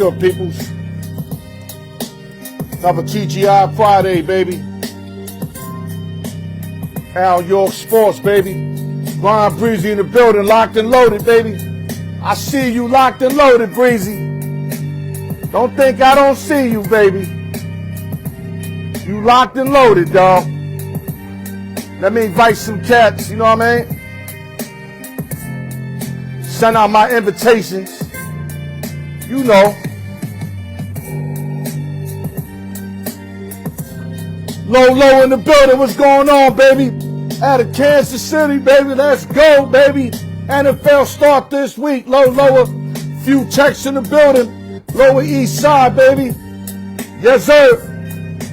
good, peoples? Another TGI Friday, baby. Al York Sports, baby. Brian Breezy in the building, locked and loaded, baby. I see you locked and loaded, Breezy. Don't think I don't see you, baby. You locked and loaded, dog. Let me invite some cats, you know what I mean? Send out my invitations. You know. Low in the building, what's going on, baby? Out of Kansas City, baby, let's go, baby. NFL start this week. Lower, few texts in the building. Lower East Side, baby. Yes, sir.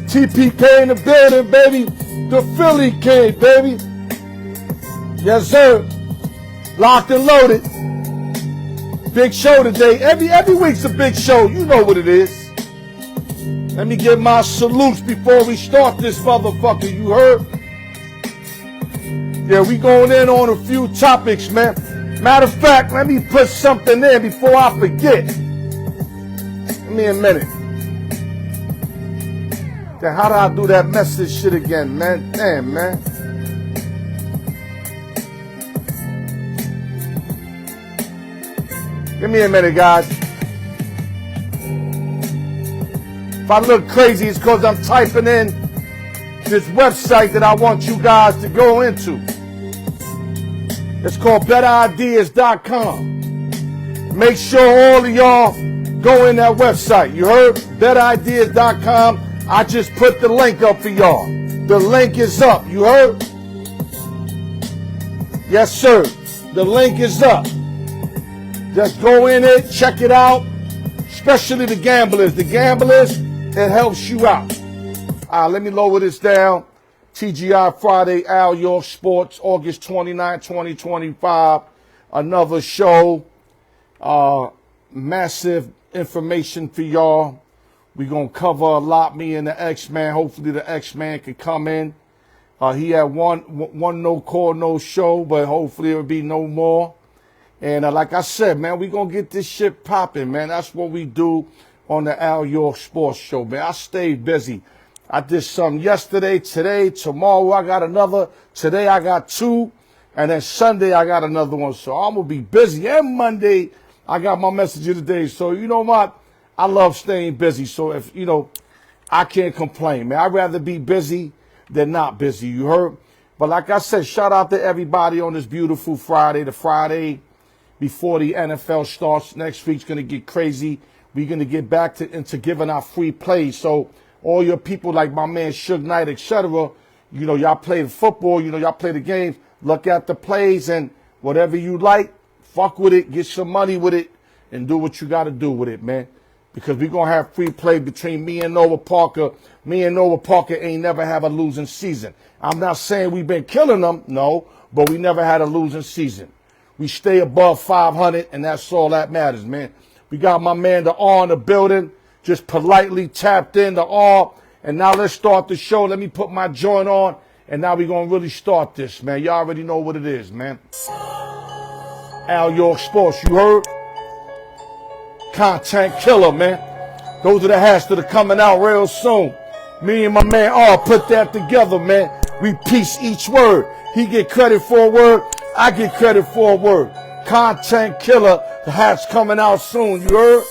TPK in the building, baby. The Philly King, baby. Yes, sir. Locked and loaded. Big show today. Every week's a big show. You know what it is. Let me give my salutes before we start this motherfucker. You heard? Yeah, we going in on a few topics, man. Matter of fact, let me put something in before I forget. Give me a minute. Then how do I do that message shit again, man? Damn, man. Give me a minute, guys. If I look crazy, it's because I'm typing in this website that I want you guys to go into. It's called betterideas.com. Make sure all of y'all go in that website. You heard? Betterideas.com. I just put the link up for y'all. The link is up. You heard? Yes, sir. The link is up. Just go in it, check it out. Especially the gamblers. The gamblers, it helps you out. All right, let me lower this down. TGI Friday, Al York Sports, August 29, 2025. Another show. Massive information for y'all. We're going to cover a lot, me and the X-Man. Hopefully the X-Man can come in. He had one no call, no show, but hopefully it'll be no more. And like I said, man, we're going to get this shit popping, man. That's what we do on the Al York Sports Show, man. I stayed busy. I did something yesterday, today, tomorrow I got another. Today I got two. And then Sunday I got another one. So I'm going to be busy. And Monday I got my message of the day. So you know what? I love staying busy. So if, you know, I can't complain, man. I'd rather be busy than not busy. You heard? But like I said, shout out to everybody on this beautiful Friday. The Friday before the NFL starts. Next week's going to get crazy. We're going to get back into giving out free plays. So all your people like my man Suge Knight, etc., you know, y'all play the football, you know, y'all play the games. Look at the plays and whatever you like, fuck with it, get some money with it, and do what you got to do with it, man. Because we're going to have free play between me and Noah Parker. Me and Noah Parker ain't never have a losing season. I'm not saying we've been killing them, no, but we never had a losing season. We stay above 500, and that's all that matters, man. We got my man, the R in the building, just politely tapped in the R. And now let's start the show. Let me put my joint on, and now we're going to really start this, man. You already know what it is, man. Al York Sports, you heard? Content killer, man. Those are the hats that are coming out real soon. Me and my man R put that together, man. We piece each word. He get credit for a word. I get credit for a word. Content killer. The hat's coming out soon. You heard?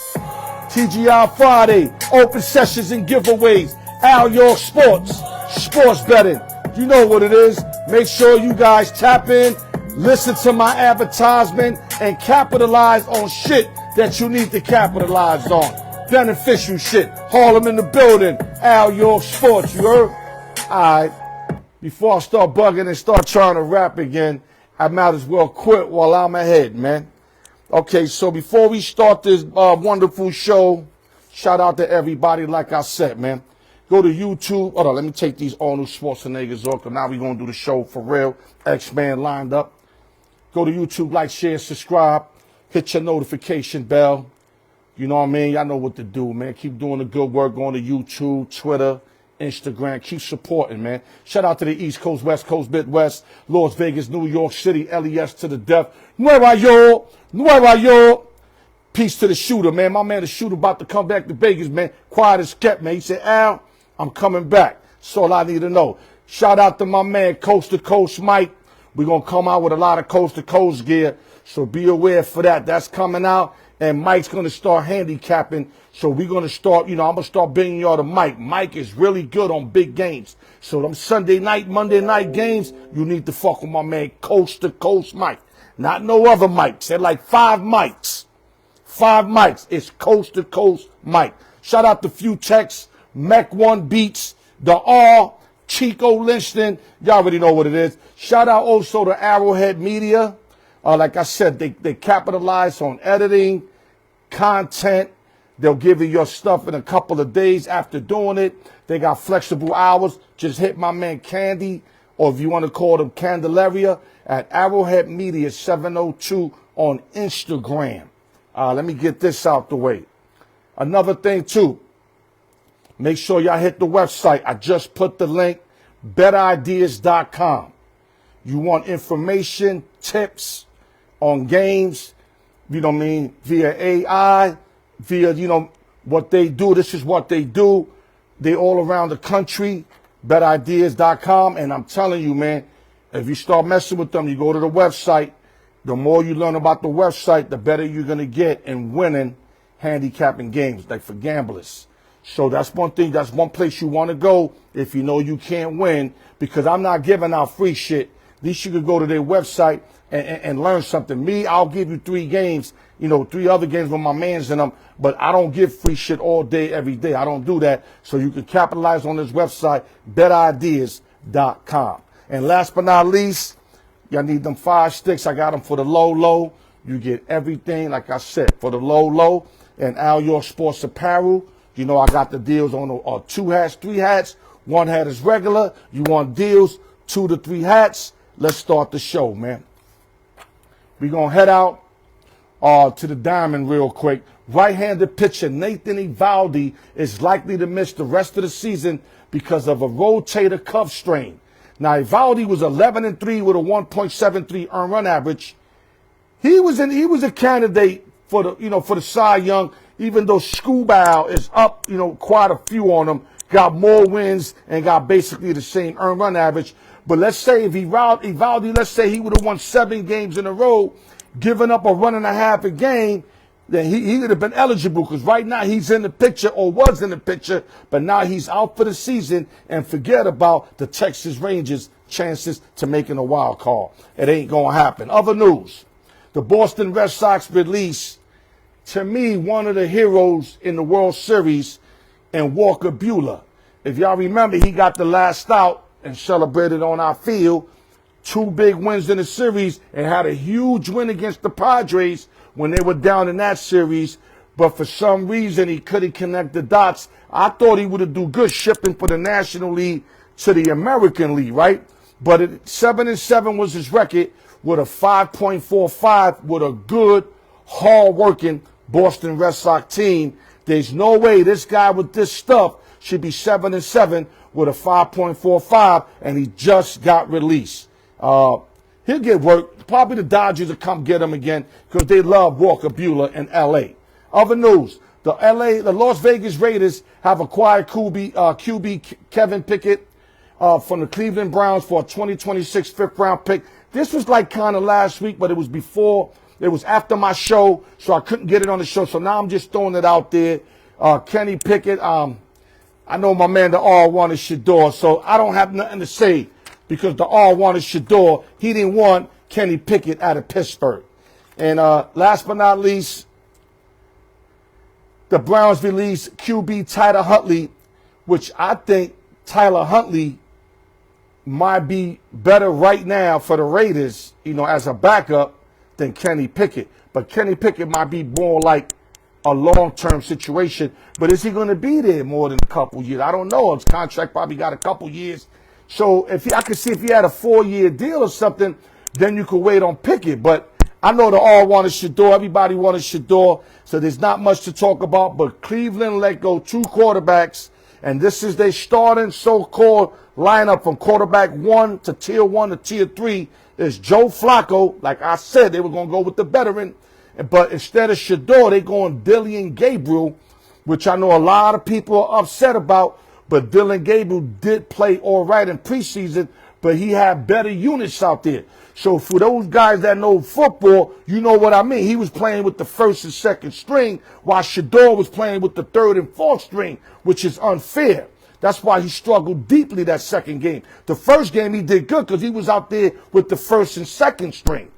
TGI Friday. Open sessions and giveaways. Al York Sports. Sports betting. You know what it is. Make sure you guys tap in. Listen to my advertisement and capitalize on shit that you need to capitalize on. Beneficial shit. Harlem in the building. Al York Sports. You heard? All right. Before I start bugging and start trying to rap again, I might as well quit while I'm ahead, man. Okay, so before we start this wonderful show, shout out to everybody, like I said, man. Go to YouTube. Hold on, let me take these Arnold Schwarzeneggers off, because now we're going to do the show for real. X-Man lined up. Go to YouTube, like, share, subscribe. Hit your notification bell. You know what I mean? Y'all know what to do, man. Keep doing the good work. Going to YouTube, Twitter, Instagram. Keep supporting, man. Shout out to the East Coast, West Coast, Midwest, Las Vegas, New York City, LES to the death. Nueva York. Peace to the shooter, man. My man, the shooter, about to come back to Vegas, man. Quiet as kept, man. He said, Al, I'm coming back. That's all I need to know. Shout out to my man, Coast to Coast Mike. We're going to come out with a lot of Coast to Coast gear, so be aware for that. That's coming out, and Mike's going to start handicapping. So we're going to start, I'm going to start bringing y'all to Mike. Mike is really good on big games. So them Sunday night, Monday night games, you need to fuck with my man, Coast to Coast Mike. Not no other Mikes. They're like 5 mics. 5 mics. It's Coast to Coast Mike. Shout out to Few Techs, Mech 1 Beats, The R, Chico Lynchton. Y'all already know what it is. Shout out also to Arrowhead Media. Like I said, they capitalize on editing, content. They'll give you your stuff in a couple of days after doing it. They got flexible hours. Just hit my man Candy, or if you want to call them Candelaria, at Arrowhead Media 702 on Instagram. Let me get this out the way. Another thing, too. Make sure y'all hit the website. I just put the link, betterideas.com. You want information, tips on games, via AI, via, what they do. This is what they do. They all around the country, betterideas.com. And I'm telling you, man, if you start messing with them, you go to the website, the more you learn about the website, the better you're going to get in winning handicapping games, like for gamblers. So that's one thing, that's one place you want to go if you know you can't win, because I'm not giving out free shit. At least you could go to their website and learn something. Me, I'll give you 3 games, 3 other games with my mans in them, but I don't give free shit all day, every day. I don't do that. So you can capitalize on this website, betterideas.com. And last but not least, y'all need them 5 sticks. I got them for the low. You get everything, like I said, for the low. And Al York Sports Apparel. I got the deals on 2 hats, 3 hats. 1 hat is regular. You want deals, 2 to 3 hats. Let's start the show, man. We're going to head out to the diamond real quick. Right-handed pitcher Nathan Eovaldi is likely to miss the rest of the season because of a rotator cuff strain. Now, Eovaldi was 11-3 with a 1.73 earned run average. He was a candidate for the Cy Young, even though Schwarber is up, quite a few on him, got more wins and got basically the same earned run average. But let's say if Eovaldi, let's say he would have won 7 games in a row, giving up a 1.5 a game, then he would have been eligible, because right now he's in the picture, or was in the picture, but now he's out for the season, and forget about the Texas Rangers' chances to making a wild card. It ain't going to happen. Other news, the Boston Red Sox release, to me, one of the heroes in the World Series, and Walker Buehler. If y'all remember, he got the last out and celebrated on our field. 2 big wins in the series, and had a huge win against the Padres when they were down in that series. But for some reason, he couldn't connect the dots. I thought he would have do good shipping for the National League to the American League, right? But 7-7 was his record, with a 5.45 with a good, hard-working Boston Red Sox team. There's no way this guy with this stuff should be 7-7 with a 5.45, and he just got released. He'll get work. Probably the Dodgers will come get him again, because they love Walker Buehler in L.A. Other news, the Las Vegas Raiders have acquired QB Kevin Pickett from the Cleveland Browns for a 2026 5th-round pick. This was like kind of last week, but it was after my show, so I couldn't get it on the show. So now I'm just throwing it out there. Kenny Pickett, I know my man, the R1 is Shador, so I don't have nothing to say, because the R1 is Shador. He didn't want Kenny Pickett out of Pittsburgh. And last but not least, the Browns released QB Tyler Huntley, which I think Tyler Huntley might be better right now for the Raiders, as a backup, than Kenny Pickett. But Kenny Pickett might be more like a long-term situation. But is he going to be there more than a couple years? I don't know. His contract probably got a couple years. So I could see if he had a 4-year deal or something, then you could wait on Pickett. But I know the all wanted Shador. Everybody wanted Shador. So there's not much to talk about. But Cleveland let go 2 quarterbacks. And this is their starting so-called lineup from quarterback 1 to tier 1 to tier 3. Is Joe Flacco. Like I said, they were going to go with the veteran. But instead of Shador, they going Dylan Gabriel, which I know a lot of people are upset about. But Dylan Gabriel did play all right in preseason, but he had better units out there. So for those guys that know football, you know what I mean. He was playing with the first and second string, while Shador was playing with the third and fourth string, which is unfair. That's why he struggled deeply that second game. The first game he did good because he was out there with the first and second string.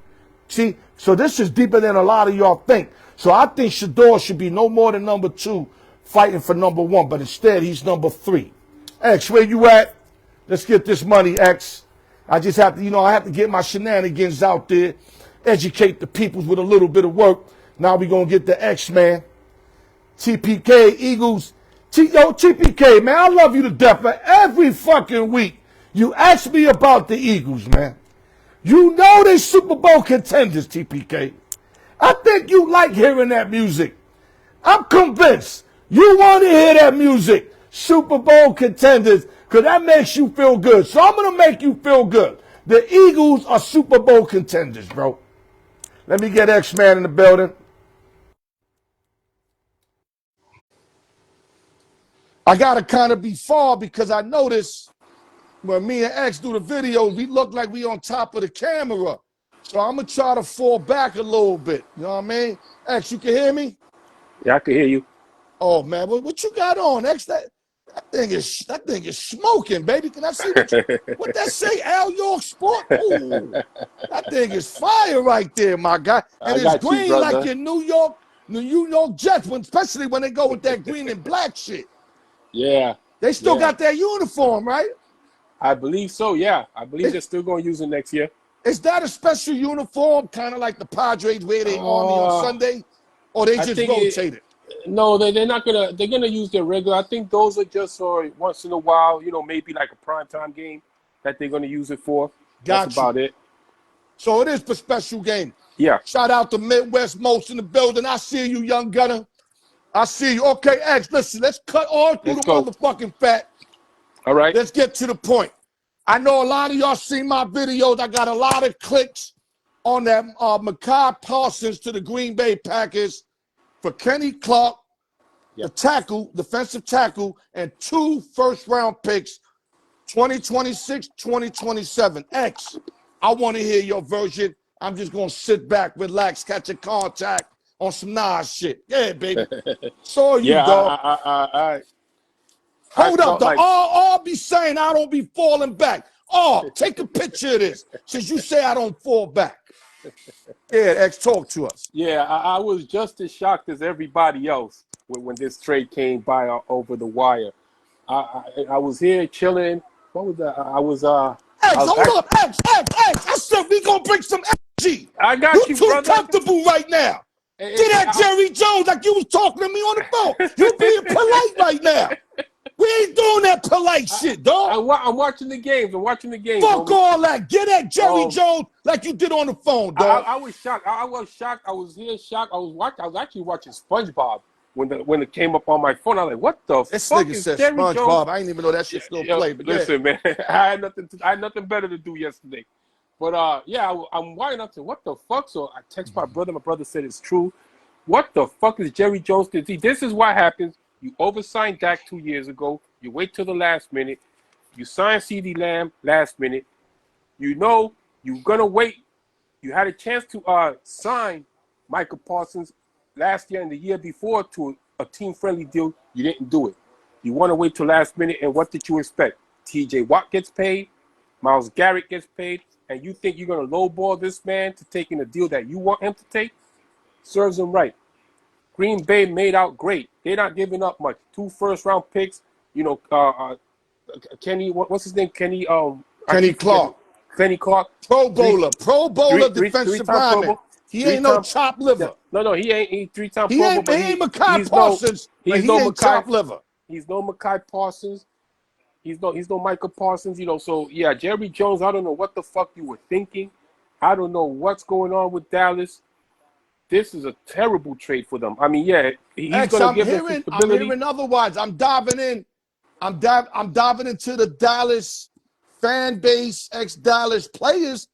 See, so this is deeper than a lot of y'all think. So I think Shador should be no more than number 2 fighting for number 1, but instead he's number 3. X, where you at? Let's get this money, X. I just have to, I have to get my shenanigans out there, educate the peoples with a little bit of work. Now we going to get the X-Man. TPK, Eagles. TPK, man, I love you to death, but every fucking week you ask me about the Eagles, man. You know they Super Bowl contenders, TPK. I think you like hearing that music. I'm convinced you want to hear that music. Super Bowl contenders, because that makes you feel good. So I'm going to make you feel good. The Eagles are Super Bowl contenders, bro. Let me get X-Man in the building. I got to kind of be far because I noticed when me and X do the videos, we look like we on top of the camera. So I'm going to try to fall back a little bit. You know what I mean? X, you can hear me? Yeah, I can hear you. Oh, man. What you got on, X? That thing is smoking, baby. Can I see what that say? Al York Sport? Ooh, that thing is fire right there, my guy. And it's green like your New York Jets, especially when they go with that green and black shit. Yeah. They still got that uniform, right? I believe so, yeah. I believe they're still going to use it next year. Is that a special uniform, kind of like the Padres wear their army on Sunday? Or they just rotate it? No, they're not going to. They're going to use their regular. I think those are just for once in a while, maybe like a primetime game that they're going to use it for. That's about it. So it is for special game. Yeah. Shout out to Midwest Most in the building. I see you, young gunner. I see you. Okay, X, listen, let's cut all through motherfucking fat. All right. Let's get to the point. I know a lot of y'all see my videos. I got a lot of clicks on that Mekhi Parsons to the Green Bay Packers for Kenny Clark, the tackle, defensive tackle, and 2 first-round picks, 2026, 2027. X, I want to hear your version. I'm just going to sit back, relax, catch a contact on some Nas shit. Yeah, baby. So you, dog. Hold up. The all be saying I don't be falling back. Oh, take a picture of this since you say I don't fall back. Yeah, X, talk to us. Yeah, I was just as shocked as everybody else when this trade came by over the wire. I was here chilling. What was that? X, hold up. X. I said we gonna bring some energy. I got you, too brother. Comfortable right now. Get that Jerry Jones like you was talking to me on the phone. You being polite right now. We ain't doing that polite shit, dog. I'm watching the games. Fuck all that. Get that Jerry Jones like you did on the phone, dog. I was shocked. I was shocked. I was here shocked. I was actually watching SpongeBob when it came up on my phone. I was like, what the fuck is Jerry SpongeBob. Jones? I didn't even know that shit still play. But listen, man, I had nothing better to do yesterday. But I'm wiring up to what the fuck. So I text my brother. My brother said it's true. What the fuck is Jerry Jones? This is what happens. You oversigned Dak 2 years ago. You wait till the last minute. You sign CeeDee Lamb last minute. You know you're gonna wait. You had a chance to sign Michael Parsons last year and the year before to a team-friendly deal. You didn't do it. You want to wait till last minute, and what did you expect? T.J. Watt gets paid, Myles Garrett gets paid, and you think you're gonna lowball this man to taking a deal that you want him to take? Serves him right. Green Bay made out great. They're not giving up much. 2 first-round picks. Kenny, what's his name? Kenny Clark. Kenny Clark. Pro bowler defensive lineman. He ain't no chopped liver. No, he ain't. He 3-time Pro Bowler. He ain't Mekhi Parsons. He ain't chopped liver. He's no Mekhi Parsons. He's no Michael Parsons. So yeah, Jerry Jones. I don't know what the fuck you were thinking. I don't know what's going on with Dallas. This is a terrible trade for them. I mean, yeah, he's going to give them stability. I'm hearing otherwise. I'm diving in. I'm diving into the Dallas fan base, ex-Dallas players.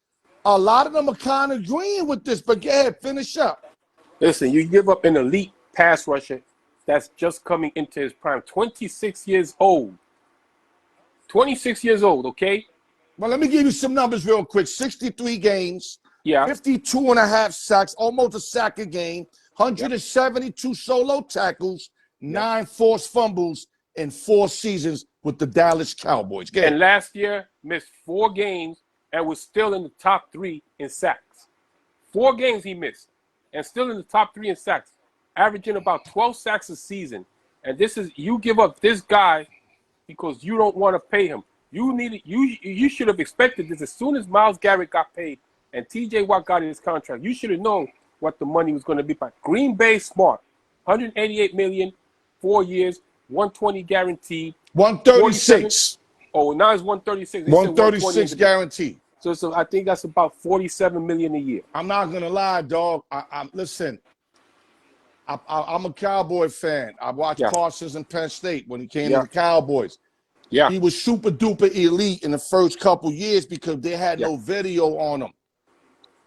A lot of them are kind of agreeing with this. But go ahead, finish up. Listen, you give up an elite pass rusher that's just coming into his prime. 26 years old. 26 years old, okay? Well, let me give you some numbers real quick. 63 games, Yeah. 52 and a half sacks, almost a sack a game, 172 solo tackles, 9 forced fumbles in 4 seasons with the Dallas Cowboys. And last year, missed 4 games and was still in the top 3 in sacks. 4 games he missed and still in the top 3 in sacks, averaging about 12 sacks a season. And this is, you give up this guy because you don't want to pay him. You should have expected this as soon as Myles Garrett got paid and TJ Watt got his contract. You should have known what the money was going to be. But Green Bay smart, $188 million, 4 years, 120 guaranteed. 136. Oh, now it's 136. 136 guaranteed. So I think that's about $47 million a year. I'm not gonna lie, dog. Listen. I'm a Cowboy fan. I watched Parsons in Penn State when he came to the Cowboys. Yeah. He was super duper elite in the first couple years because they had no video on him.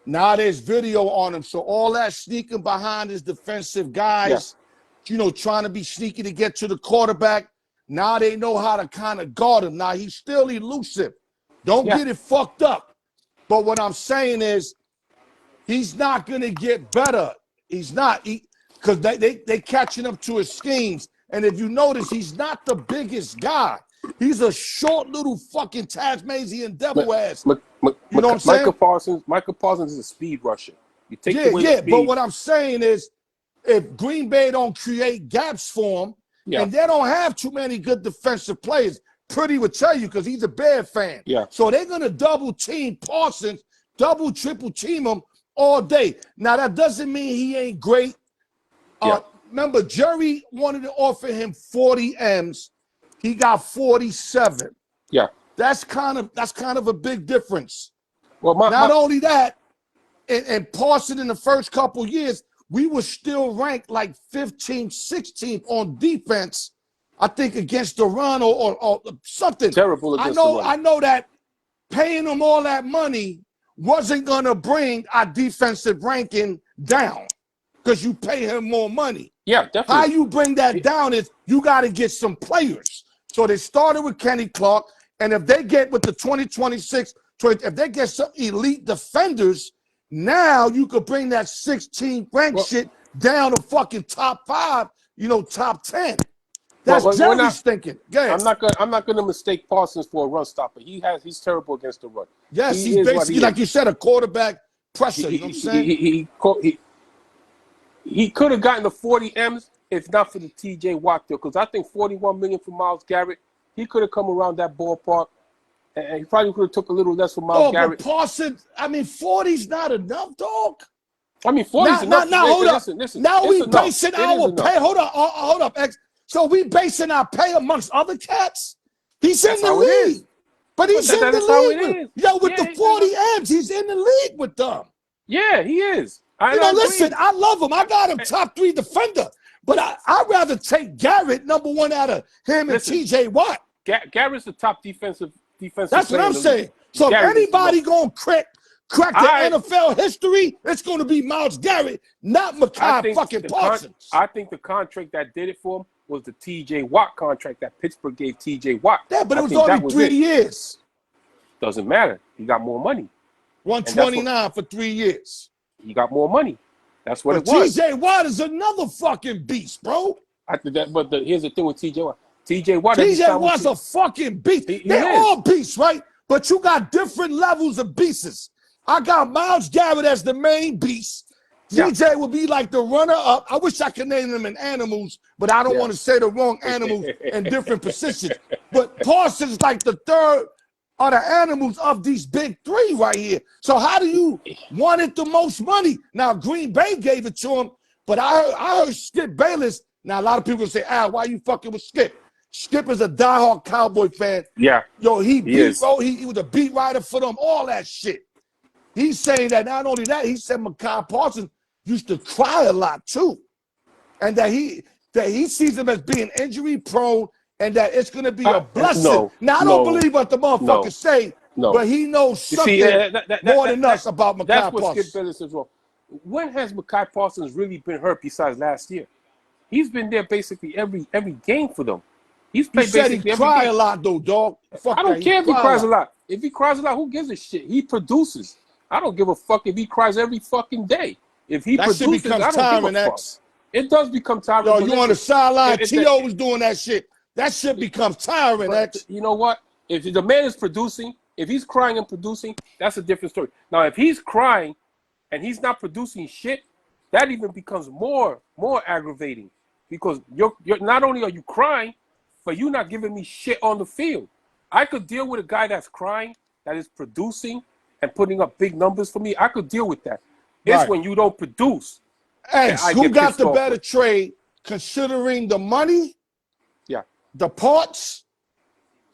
Now there's video on him. So all that sneaking behind his defensive guys, you know, trying to be sneaky to get to the quarterback. Now they know how to kind of guard him. Now he's still elusive. Don't get it fucked up. But what I'm saying is he's not going to get better. He's not. Because they catching up to his schemes. And if you notice, he's not the biggest guy. He's a short little fucking Tasmanian devil ass. You know what I'm saying? Michael Parsons is a speed rusher. You take away the speed. But what I'm saying is, if Green Bay don't create gaps for him, and they don't have too many good defensive players, Pretty would tell you because he's a Bear fan. So they're going to double team Parsons, double, triple team him all day. Now, that doesn't mean he ain't great. Remember, Jerry wanted to offer him 40 M's. He got 47. That's kind of a big difference. Well, not only that, and Parsons in the first couple years, we were still ranked like 15th, 16th on defense. I think against the run or something. Terrible against the run. I know that paying them all that money wasn't gonna bring our defensive ranking down because you pay him more money. Yeah, definitely. How you bring that down is you got to get some players. So they started with Kenny Clark, and if they get with the 2026, if they get some elite defenders, now you could bring that 16th ranked shit down to fucking top 5, you know, top 10. That's Jerry's thinking. I'm not gonna mistake Parsons for a run stopper. He's terrible against the run. Yes, he's basically like you said, a quarterback pressure. You know what I'm saying? He could have gotten the 40 M's if not for the TJ Watt deal, because I think $41 million for Myles Garrett, he could have come around that ballpark, and he probably could have took a little less for Myles Garrett. But Parsons, I mean, 40's not enough, dog. I mean, 40's enough. Now, hold up. Now we basing our pay. Hold up, X. So we basing our pay amongst other cats? He's in the league. But he's in the league. With the 40 M's, he's in the league with them. Yeah, he is. Listen, I love him. I got him top 3 defender. But I'd rather take Garrett, number 1 out of him and TJ Watt. Garrett's the top defensive That's what I'm saying. So if anybody going to crack the NFL history, it's going to be Myles Garrett, not Mekhi fucking Parsons. I think the contract that did it for him was the TJ Watt contract that Pittsburgh gave TJ Watt. Yeah, but it was only 3 years. Doesn't matter. He got more money. 129 for 3 years. He got more money. That's what it was. TJ Watt is another fucking beast, bro. I think that, but here's the thing with TJ Watt. TJ Watt's a fucking beast. They're all beasts, right? But you got different levels of beasts. I got Myles Garrett as the main beast. TJ would be like the runner-up. I wish I could name them in animals, but I don't want to say the wrong animals in different positions. But Parsons is like the third of the animals of these big 3 right here. So how do you want it the most money? Now, Green Bay gave it to him, but I heard Skip Bayless. Now, a lot of people say, Al, why you fucking with Skip? Skip is a diehard Cowboy fan. Yeah. Yo, he was a beat writer for them, all that shit. He's saying that not only that, he said Mekhi Parsons used to cry a lot too. And that he sees him as being injury prone and that it's going to be a blessing. Now, I don't believe what the motherfuckers say, but he knows something more than us about Mekhi Parsons. That's what Skip Bayless is wrong. when has Mekhi Parsons really been hurt besides last year? He's been there basically every game for them. He's He played said he basically every cry a game. lot though, dog. Fuck I don't that. care if he cry cries a lot. If he cries a lot, who gives a shit? He produces. I don't give a fuck if he cries every fucking day. If he That shit produces, becomes I don't give tiring, a fuck. X. It does become tiring. Yo, but you on the listen, sideline, if T.O. was doing that shit. That shit becomes tiring, but X. you know what? If the man is producing, if he's crying and producing, that's a different story. Now, if he's crying and he's not producing shit, that even becomes more aggravating because you're not only are you crying, but you're not giving me shit on the field. I could deal with a guy that's crying, that is producing and putting up big numbers for me. I could deal with that. It's Right. when you don't produce. X, I who get got pissed the off better with. trade considering the money, Yeah. the parts,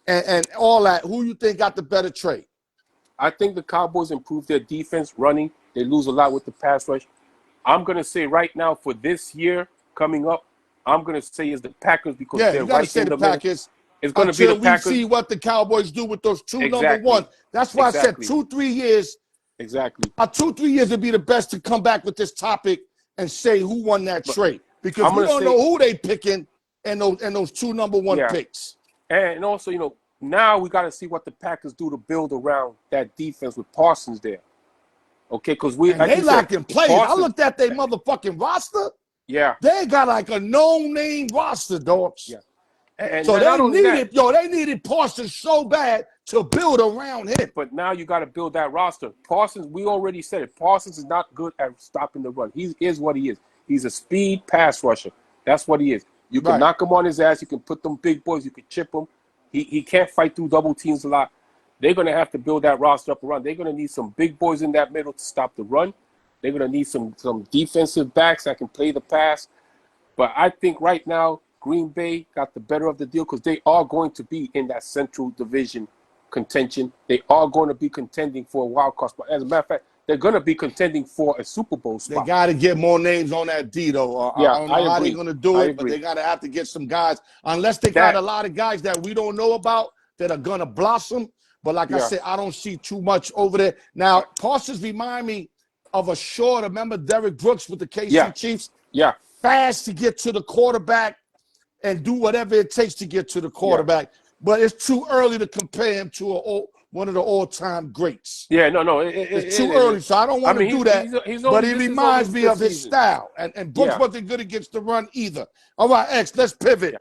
and all that? Who you think got the better trade? I think the Cowboys improved their defense running. They lose a lot with the pass rush. I'm going to say right now for this year coming up, I'm going to say is the Packers because Yeah, they're you got to right say in the the middle. Packers. It's going to be the Until we Packers. see what the Cowboys do with those two number Exactly. ones. That's why Exactly. I said 2-3 years. Exactly. 2-3 years would be the best to come back with this topic and say who won that trade. Because we don't know who they picking and those two number one picks. And also, you know, now we got to see what the Packers do to build around that defense with Parsons there. Okay, because they lacking players. I looked at their motherfucking roster. Yeah. They got like a no-name roster, dogs. Yeah. And so they needed Parsons so bad to build around him. But now you got to build that roster. Parsons, we already said it. Parsons is not good at stopping the run. He is what he is. He's a speed pass rusher. That's what he is. You can knock him on his ass. You can put them big boys. You can chip him. He can't fight through double teams a lot. They're going to have to build that roster up around. They're going to need some big boys in that middle to stop the run. They're going to need some defensive backs that can play the pass. But I think right now, Green Bay got the better of the deal because they are going to be in that Central Division contention. They are going to be contending for a wild card spot. As a matter of fact, they're going to be contending for a Super Bowl spot. They got to get more names on that D, though. I don't know how they're going to do it, but they got to have to get some guys. Unless they got a lot of guys that we don't know about that are going to blossom. But like I said, I don't see too much over there. Now, Parsons remind me of a short, remember Derek Brooks with the KC Chiefs? Yeah. Fast to get to the quarterback and do whatever it takes to get to the quarterback. But it's too early to compare him to one of the all-time greats. Yeah, no. It's too early, so I don't want to do that. But he reminds me of his style. And Brooks wasn't good against the run either. All right, X, let's pivot.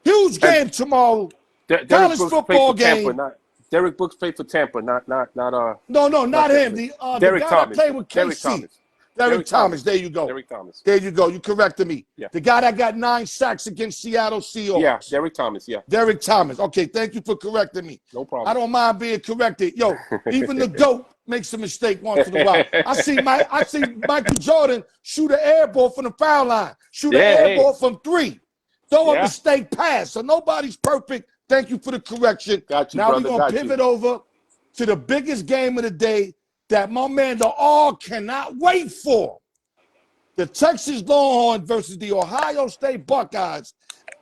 Huge game tomorrow. College football game. Derek Brooks played for Tampa, not not him. The guy that played with KC. Derek Thomas. There you go. Derek Thomas. There you go. You corrected me. Yeah. The guy that got 9 sacks against Seattle Seahawks. Yeah, Derek Thomas. Yeah. Derek Thomas. Okay, thank you for correcting me. No problem. I don't mind being corrected. Yo, even the GOAT makes a mistake once in a while. I see Michael Jordan shoot an air ball from the foul line, shoot an air ball from 3, throw a mistake pass. So nobody's perfect. Thank you for the correction. Got you, now brother. We're going to pivot over to the biggest game of the day that my man, the all cannot wait for. The Texas Longhorns versus the Ohio State Buckeyes.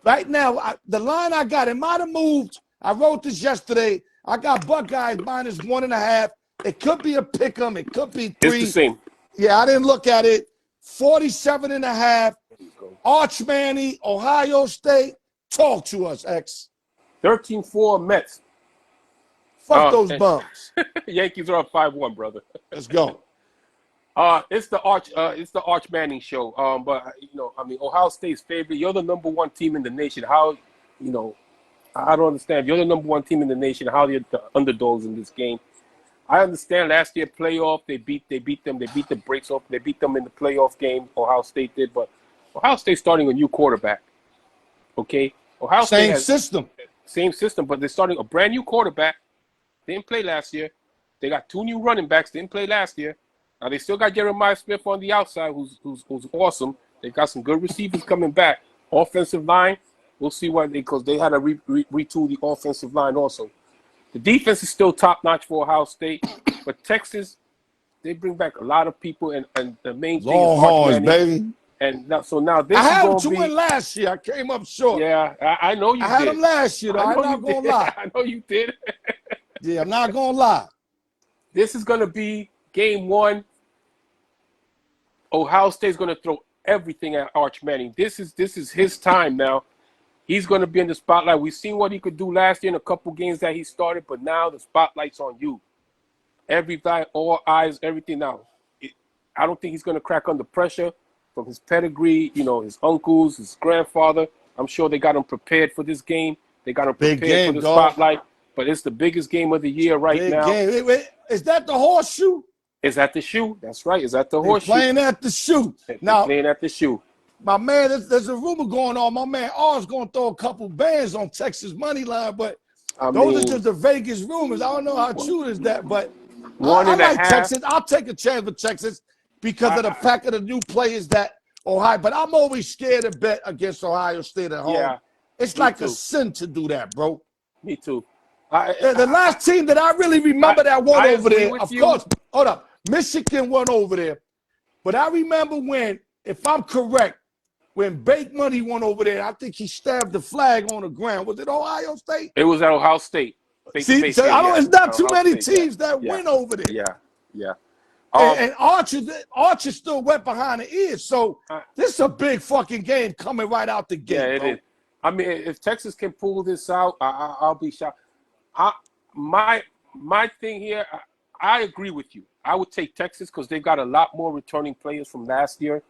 Right now, the line I got, it might have moved. I wrote this yesterday. I got Buckeyes -1.5. It could be a pick 'em. It could be 3. It's the same. Yeah, I didn't look at it. 47.5. Arch Manny, Ohio State. Talk to us, X. 13-4 Mets. Fuck those bums. Yankees are up 5-1, brother. Let's go. It's the Arch Manning show. But Ohio State's favorite. You're the number 1 team in the nation. How, I don't understand. If you're the number 1 team in the nation, how you're the underdogs in this game. I understand last year playoff, they beat them. They beat the brakes off. They beat them in the playoff game. Ohio State did, but Ohio State's starting a new quarterback. Okay, Ohio State same system, but they're starting a brand new quarterback. Didn't play last year. They got 2 new running backs. Didn't play last year. Now they still got Jeremiah Smith on the outside, who's awesome. They got some good receivers coming back. Offensive line, we'll see because they had to retool the offensive line also. The defense is still top notch for Ohio State, but Texas, they bring back a lot of people, and the main thing is Longhorns, baby. And now this is going to be. I had them to win last year. I came up short. Yeah, I know you did. I had them last year, though. I'm not going to lie. I know you did. Yeah, I'm not going to lie. This is going to be game 1. Ohio State's going to throw everything at Arch Manning. This is his time now. He's going to be in the spotlight. We've seen what he could do last year in a couple games that he started, but now the spotlight's on you. Everybody, all eyes, everything now. I don't think he's going to crack under pressure from his pedigree, his uncles, his grandfather. I'm sure they got him prepared for this game. They got him prepared for the spotlight. But it's the biggest game of the year right now. Wait, is that the horseshoe? It's at the shoe. That's right. It's at the horseshoe. Playing at the shoe. Now, playing at the shoe. My man, there's a rumor going on. My man R's going to throw a couple bands on Texas money line, but those are just the Vegas rumors. I don't know how true is that, but I like Texas. I'll take a chance with Texas because of the fact of the new players that Ohio. But I'm always scared to bet against Ohio State at home. Yeah, it's like a sin to do that, bro. Me too. The last team that I really remember that won over there, of course, hold up, Michigan won over there. But I remember when, if I'm correct, when Bake Money won over there, I think he stabbed the flag on the ground. Was it Ohio State? It was at Ohio State. See, so it's not too many teams that win over there. Yeah. And Archer still wet behind the ears. So this is a big fucking game coming right out the gate. Yeah, it is. I mean, if Texas can pull this out, I'll be shocked. My thing here, I agree with you. I would take Texas because they've got a lot more returning players from last year.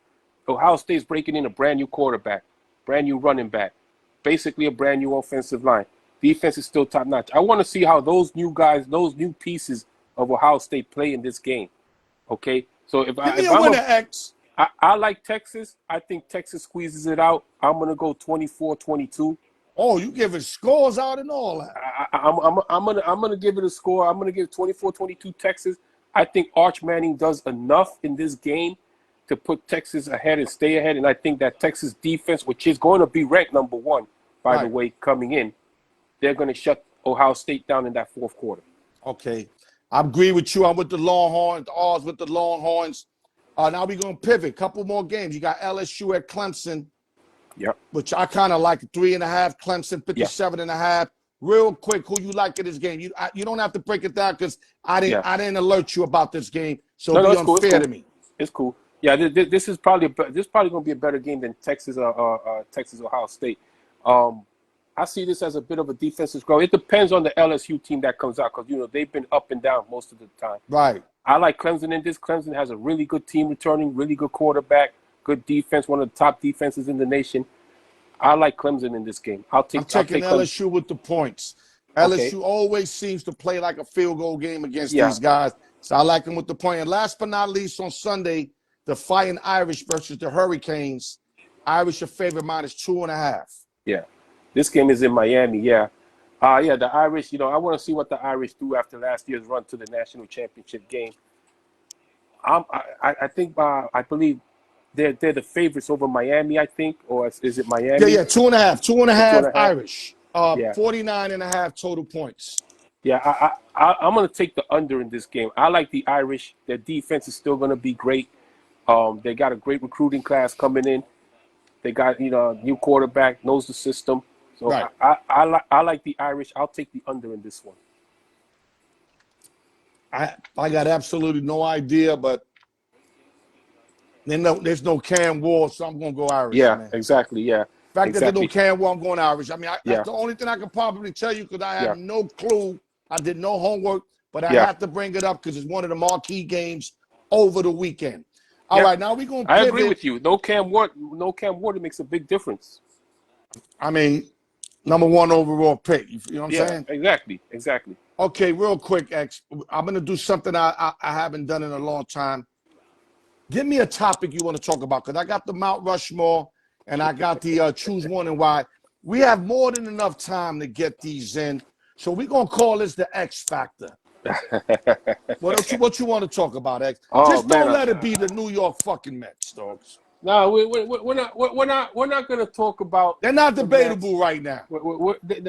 Ohio State's breaking in a brand new quarterback, brand new running back, basically a brand new offensive line. Defense is still top notch. I want to see how those new guys, those new pieces of Ohio State play in this game. Okay, so if I like Texas, I think Texas squeezes it out. I'm gonna go 24-22. Oh, you giving scores out and all that? I'm gonna give it a score. I'm gonna give 24-22 Texas. I think Arch Manning does enough in this game to put Texas ahead and stay ahead. And I think that Texas defense, which is going to be ranked number 1, by the way, coming in, they're going to shut Ohio State down in that fourth quarter. Okay. I agree with you. I'm with the Longhorns. The R's with the Longhorns. Now we're going to pivot. Couple more games. You got LSU at Clemson. Yep. Which I kind of like. 3.5. Clemson, 57.5. Real quick, who you like in this game? You don't have to break it down because I didn't alert you about this game. So it'll be unfair to me. It's cool. Yeah, this is probably going to be a better game than Texas Ohio State. I see this as a bit of a defensive growth. It depends on the LSU team that comes out because they've been up and down most of the time. Right. I like Clemson in this. Clemson has a really good team returning, really good quarterback, good defense, one of the top defenses in the nation. I like Clemson in this game. I'm taking LSU with the points. LSU always seems to play like a field goal game against these guys. So I like them with the point. And last but not least, on Sunday, the Fighting Irish versus the Hurricanes. Irish are favored -2.5. Yeah. This game is in Miami, the Irish, I want to see what the Irish do after last year's run to the national championship game. I believe they're the favorites over Miami, I think, or is it Miami? Yeah, 2.5. 2.5 Irish. 49.5 total points. Yeah, I'm going to take the under in this game. I like the Irish. Their defense is still going to be great. They got a great recruiting class coming in. They got, new quarterback, knows the system. So I like the Irish. I'll take the under in this one. I got absolutely no idea, but there's no Cam Ward, so I'm going to go Irish. Yeah, man. Exactly, yeah. The fact that there's no Cam Ward, I'm going Irish. I mean, that's the only thing I can probably tell you because I have no clue. I did no homework, but I have to bring it up because it's one of the marquee games over the weekend. All right, now we're going to pivot. I agree with you. No Cam Ward makes a big difference. I mean, number 1 overall pick. You know what I'm saying? Exactly. Okay, real quick, X. I'm going to do something I haven't done in a long time. Give me a topic you want to talk about because I got the Mount Rushmore and I got the Choose One and Why. We have more than enough time to get these in. So we're going to call this the X Factor. What you want to talk about, X? Just don't let it be the New York fucking Mets, dogs. No, we're not going to talk about. They're not debatable right now.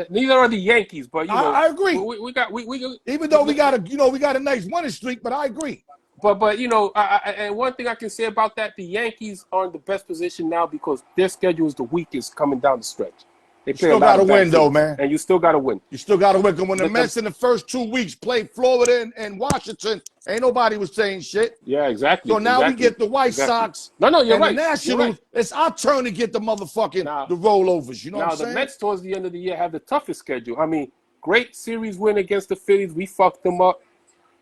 Neither are the Yankees, but I agree. We got even though we got a nice winning streak, but I agree. But and one thing I can say about that, the Yankees are in the best position now because their schedule is the weakest coming down the stretch. They You play a still lot got to of bad win, though, teams, man. and you still got to win. You still got to win. Because when the Look, Mets in the first 2 weeks played Florida and Washington, ain't nobody was saying shit. Yeah, exactly. So now we get the White Sox No, you're and right. the Nationals. It's our turn to get the motherfucking the rollovers. You know what I'm saying? Now, the Mets towards the end of the year have the toughest schedule. I mean, great series win against the Phillies. We fucked them up.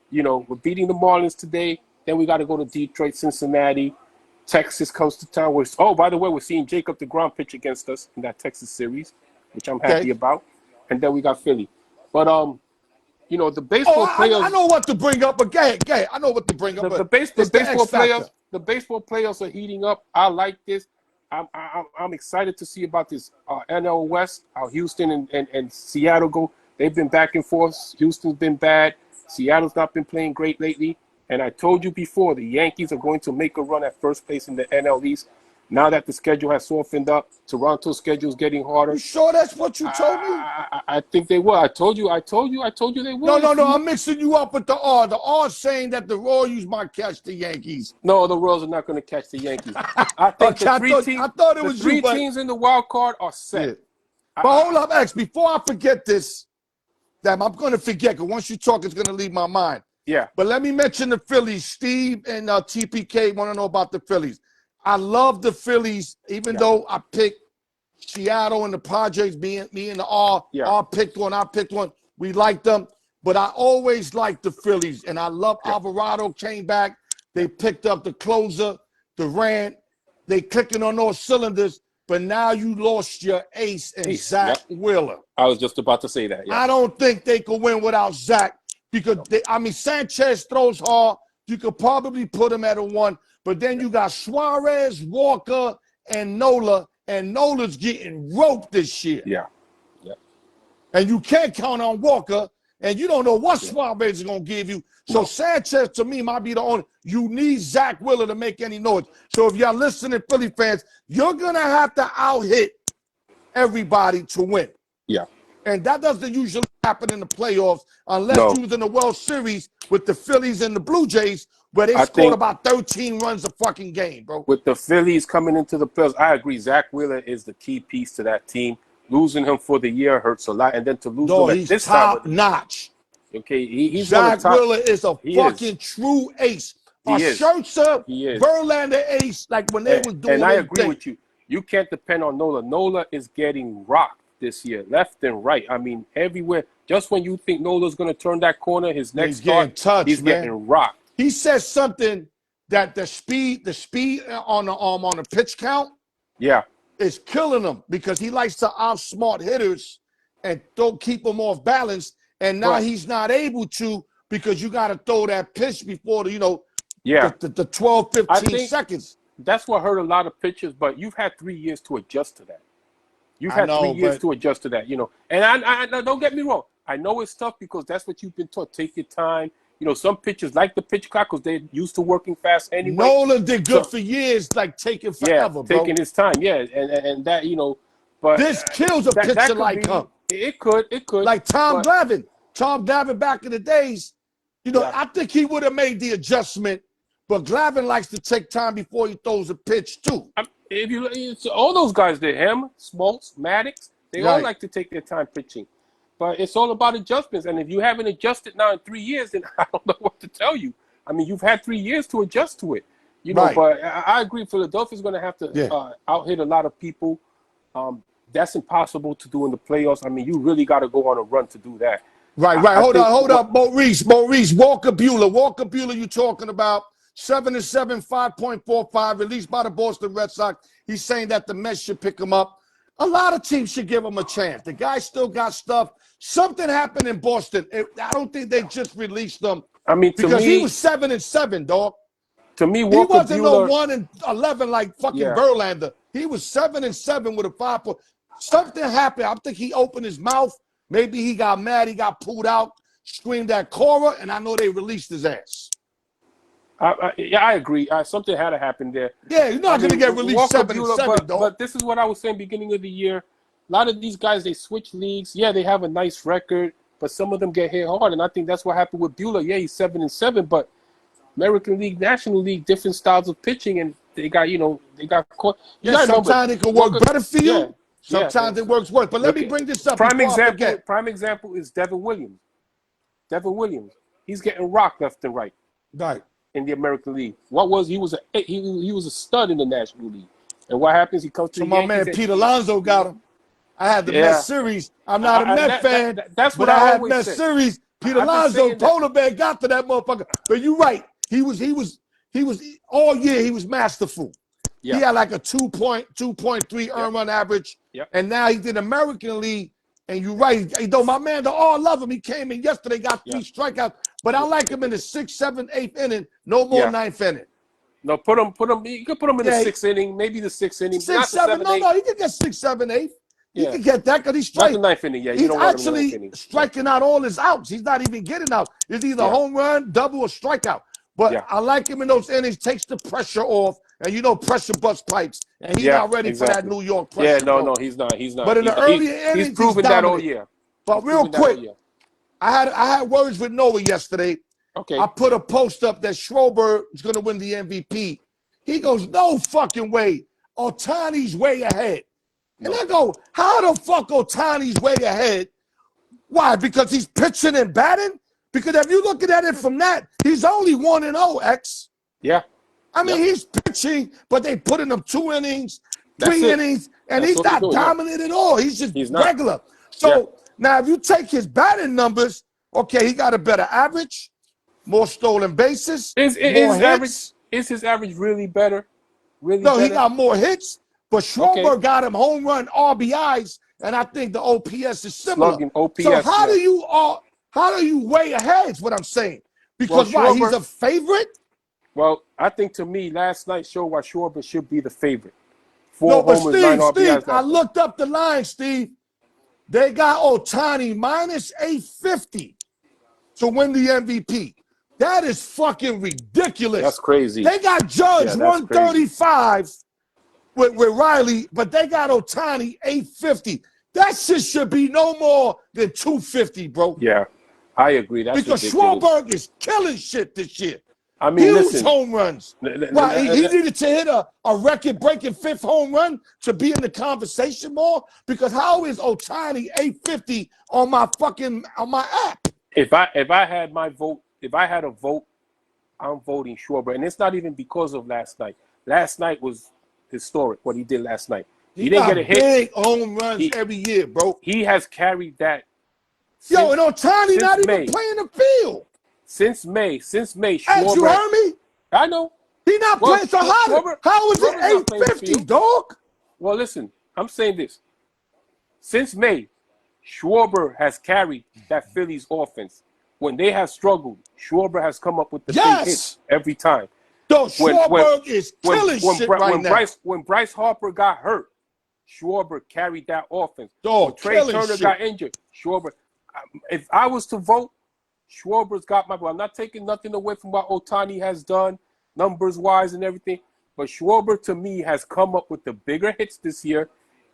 You know, we're beating the Marlins today. Then we got to go to Detroit, Cincinnati. Texas comes to town. Oh, by the way, we're seeing Jacob deGrom pitch against us in that Texas series, which I'm happy about. And then we got Philly. But, you know, the baseball players. I know what to bring up, but gay. I know what to bring up. The baseball players are heating up. I like this. I'm excited to see about this NL West, how Houston and Seattle go. They've been back and forth. Houston's been bad. Seattle's not been playing great lately. And I told you before, the Yankees are going to make a run at first place in the NL East. Now that the schedule has softened up, Toronto's schedule is getting harder. You sure that's what you told me? I think they will. I told you they will. No. I'm mixing you up with the R. The R saying that the Royals might catch the Yankees. No, the Royals are not going to catch the Yankees. I think the three teams in the wild card are set. Yeah. But hold up, X. Before I forget this, damn, I'm going to forget because once you talk, it's going to leave my mind. Yeah. But let me mention the Phillies. Steve and TPK want to know about the Phillies. I love the Phillies, even though I picked Seattle and the Padres being me and the R. I picked one. We like them. But I always liked the Phillies. And I love Alvarado came back. They picked up the closer, Durant. They clicking on those cylinders. But now you lost your ace and Zach Wheeler. I was just about to say that. Yeah. I don't think they could win without Zach. Because, Sanchez throws hard. You could probably put him at a 1. But then you got Suarez, Walker, and Nola. And Nola's getting roped this year. Yeah. And you can't count on Walker. And you don't know what Schwarber is going to give you. So Sanchez, to me, might be the only. You need Zach Wheeler to make any noise. So if y'all listening, Philly fans, you're going to have to out-hit everybody to win. Yeah. And that doesn't usually happen in the playoffs unless you was in the World Series with the Phillies and the Blue Jays where they scored about 13 runs a fucking game, bro. With the Phillies coming into the playoffs, I agree. Zach Wheeler is the key piece to that team. Losing him for the year hurts a lot. And then to lose him at this top notch. Okay, he's Zach Wheeler is a fucking true ace. Scherzer, Verlander ace, like when they was doing and I agree with you. You can't depend on Nola. Nola is getting rocked this year, left and right. I mean, everywhere. Just when you think Nola's going to turn that corner, his next start, he's getting rocked. He says something that the speed on the pitch count, is killing him because he likes to outsmart hitters and don't keep them off balance. And now he's not able to because you got to throw that pitch before the 12, 15 seconds. That's what hurt a lot of pitchers. But you've had 3 years to adjust to that. You've had 3 years to adjust to that, you know. And I don't get me wrong. I know it's tough because that's what you've been taught. Take your time. You know, some pitchers like the pitch clock because they're used to working fast anyway. Nolan did good for years, like taking forever, bro. Taking his time, and that, you know. But this kills a pitcher like him. It could. Like Tom Glavine. Tom Glavine back in the days, you know, I think he would have made the adjustment, but Glavine likes to take time before he throws a pitch too. If you all those guys, him, Smoltz, Maddox, they all like to take their time pitching. But it's all about adjustments. And if you haven't adjusted now in 3 years, then I don't know what to tell you. I mean, you've had 3 years to adjust to it. You know, but I agree. Philadelphia's going to have to out-hit a lot of people. That's impossible to do in the playoffs. I mean, you really got to go on a run to do that. Right. Hold up. Maurice, Walker Buehler, you talking about 7-7, 5.45, released by the Boston Red Sox. He's saying that the Mets should pick him up. A lot of teams should give him a chance. The guy still got stuff. Something happened in Boston. I don't think they just released him. I mean, because he was 7-7, dog. To me, Walker he wasn't Buehler, no 1-11 like fucking Verlander. He was 7-7 with a 5. Something happened. I think he opened his mouth. Maybe he got mad. He got pulled out, screamed at Cora, and I know they released his ass. I agree. Something had to happen there. Yeah, you're not going to get released 7-7, dog. But this is what I was saying beginning of the year. A lot of these guys, they switch leagues. Yeah, they have a nice record, but some of them get hit hard, and I think that's what happened with Buehler. Yeah, he's 7-7, but American League, National League, different styles of pitching, and they got caught. Sometimes it can work better for you. Sometimes it works worse. But let me bring this up before I forget. Prime example is Devin Williams. Devin Williams. He's getting rocked left and right. Right. In the American League. He was a stud in the National League. And what happens? He comes to the Yankees. My man Pete Alonso got him. I had the Mets series. I'm not a Met fan, that's what but I had always Mets said. series. Pete Alonso, polar bear, got to that motherfucker. But you're right. He was all year. He was masterful. Yeah. He had like a 2.3 earned run average. Yep. And now he's in American League. And you're right. Though my man, they all love him. He came in yesterday, got 3 strikeouts. But I like him in the 6th, 7th, 8th inning. No more 9th inning. No, put him. You could put him in the 6th inning, maybe the 6th inning. 6, 7. No, he could get 6, 7, 8. He can get that because he's straight. Not the 9th inning, he's actually striking out all his outs. He's not even getting out. It's either home run, double, or strikeout. But I like him in those innings. Takes the pressure off, and pressure bust pipes. And he's not ready for that New York pressure. Yeah, no, he's not. But in the earlier innings, he's proven that all year. But real quick, I had words with Noah yesterday. Okay. I put a post up that Schwarber is going to win the MVP. He goes, no fucking way. Ohtani's way ahead. And I go, how the fuck Ohtani's way ahead? Why? Because he's pitching and batting? Because if you're looking at it from that, he's only 1-0, X. Yeah. I mean, he's pitching, but they putting him 2 innings, 3 innings, and he's not dominant at all. He's just regular. So now if you take his batting numbers, okay, he got a better average, more stolen bases, more hits. Is his average really better? He got more hits. But Schwarber got him home run RBIs, and I think the OPS is similar. So how do you weigh ahead is what I'm saying? Because he's a favorite? Well, I think to me, last night showed why Schwarber should be the favorite. Steve, I looked up the line, Steve. They got Ohtani minus 850 to win the MVP. That is fucking ridiculous. That's crazy. They got Judge 135. With Riley, but they got Ohtani 850. That shit should be no more than 250, bro. Yeah, I agree. That's because ridiculous. Schwarber is killing shit this year. I mean, huge home runs. He needed to hit a record-breaking 5th home run to be in the conversation more. Because how is Ohtani 850 on my app? If I had my vote, if I had a vote, I'm voting Schwarber, and it's not even because of last night. Last night was historic what he did last night. He didn't get a hit. Big home runs every year, bro. He has carried that. And Ohtani not even playing the field. Since May, Schwarber. You heard me? I know. He not playing. So how is it 850, dog? Well, listen, I'm saying this. Since May, Schwarber has carried that Phillies offense. When they have struggled, Schwarber has come up with the big hits every time. Schwarber is killing shit right now. When Bryce Harper got hurt, Schwarber carried that offense. When Trey Turner got injured, Schwarber. If I was to vote, Schwarber's got my vote. I'm not taking nothing away from what Ohtani has done, numbers-wise and everything. But Schwarber, to me, has come up with the bigger hits this year.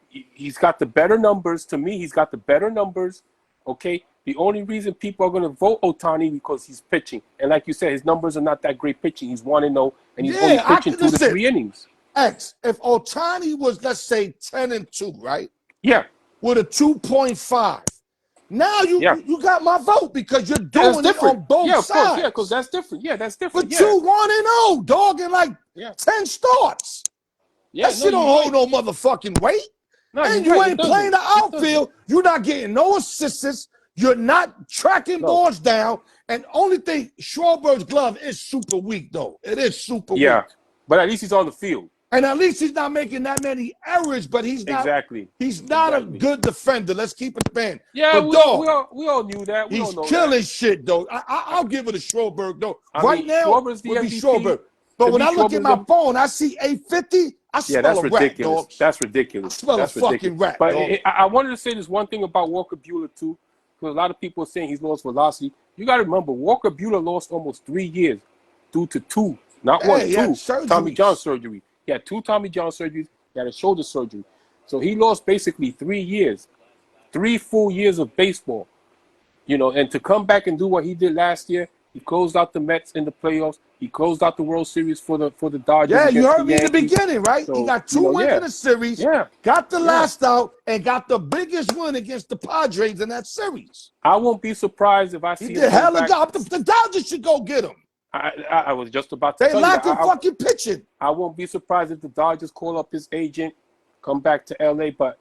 He's got the better numbers. To me, he's got the better numbers. Okay? The only reason people are going to vote Ohtani because he's pitching. And like you said, his numbers are not that great pitching. He's 1-0, and he's only pitching 2 to 3 innings. X, if Ohtani was, let's say, 10-2, right? Yeah. With a 2.5. Now you got my vote because you're doing it on both sides. Yeah, because that's different. Yeah, that's different. But you 1-0, dog, in like 10 starts. That shit don't hold no motherfucking weight. No, and you ain't playing the outfield. You're not getting no assists. You're not tracking balls down. And only thing, Schwarber's glove is super weak, though. It is super weak. Yeah, but at least he's on the field. And at least he's not making that many errors, but he's not He's not a good defender. Let's keep it banned. Yeah, we all knew that. He's killing shit, though. I'll give it to Schwarber, though. Right now, Schwarber's the would be MVP. Schwarber. But when I look at my phone, I see 850. I smell a rat, dog. That's ridiculous. I smell a fucking rat, But dog. I wanted to say this one thing about Walker Buehler, too. Because a lot of people are saying he's lost velocity. You got to remember, Walker Buehler lost almost 3 years due to two Tommy John surgery. He had 2 Tommy John surgeries. He had a shoulder surgery. So he lost basically 3 years, 3 full years of baseball. And to come back and do what he did last year, He closed out the Mets in the playoffs. He closed out the World Series for the Dodgers. Yeah, you against heard me in the beginning, right? So, he got 2 wins in the series, got the last out, and got the biggest win against the Padres in that series. I won't be surprised if I see he him did go hella back. job. The Dodgers should go get him. I was just about to They tell you lack that. a fucking pitching. I won't be surprised if the Dodgers call up his agent, come back to LA, but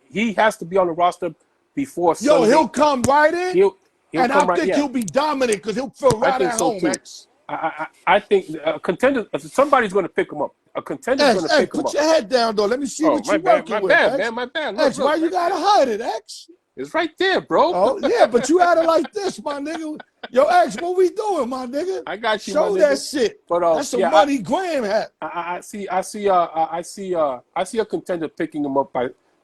he has to be on the roster before Sunday. He'll come right in. He'll and come I think he'll be dominant because he'll feel right at home, X. I think a contender, somebody's going to pick him up. A contender's going to pick him up. Put your head down, though. Let me see what you're working with, X. My bad. X, why you got to hide it, X? It's right there, bro. Oh, yeah, but you had it like this, my nigga. Yo, X, what we doing, my nigga? I got you, Show my nigga. that shit. But, that's some money Graham had. I see a contender picking him up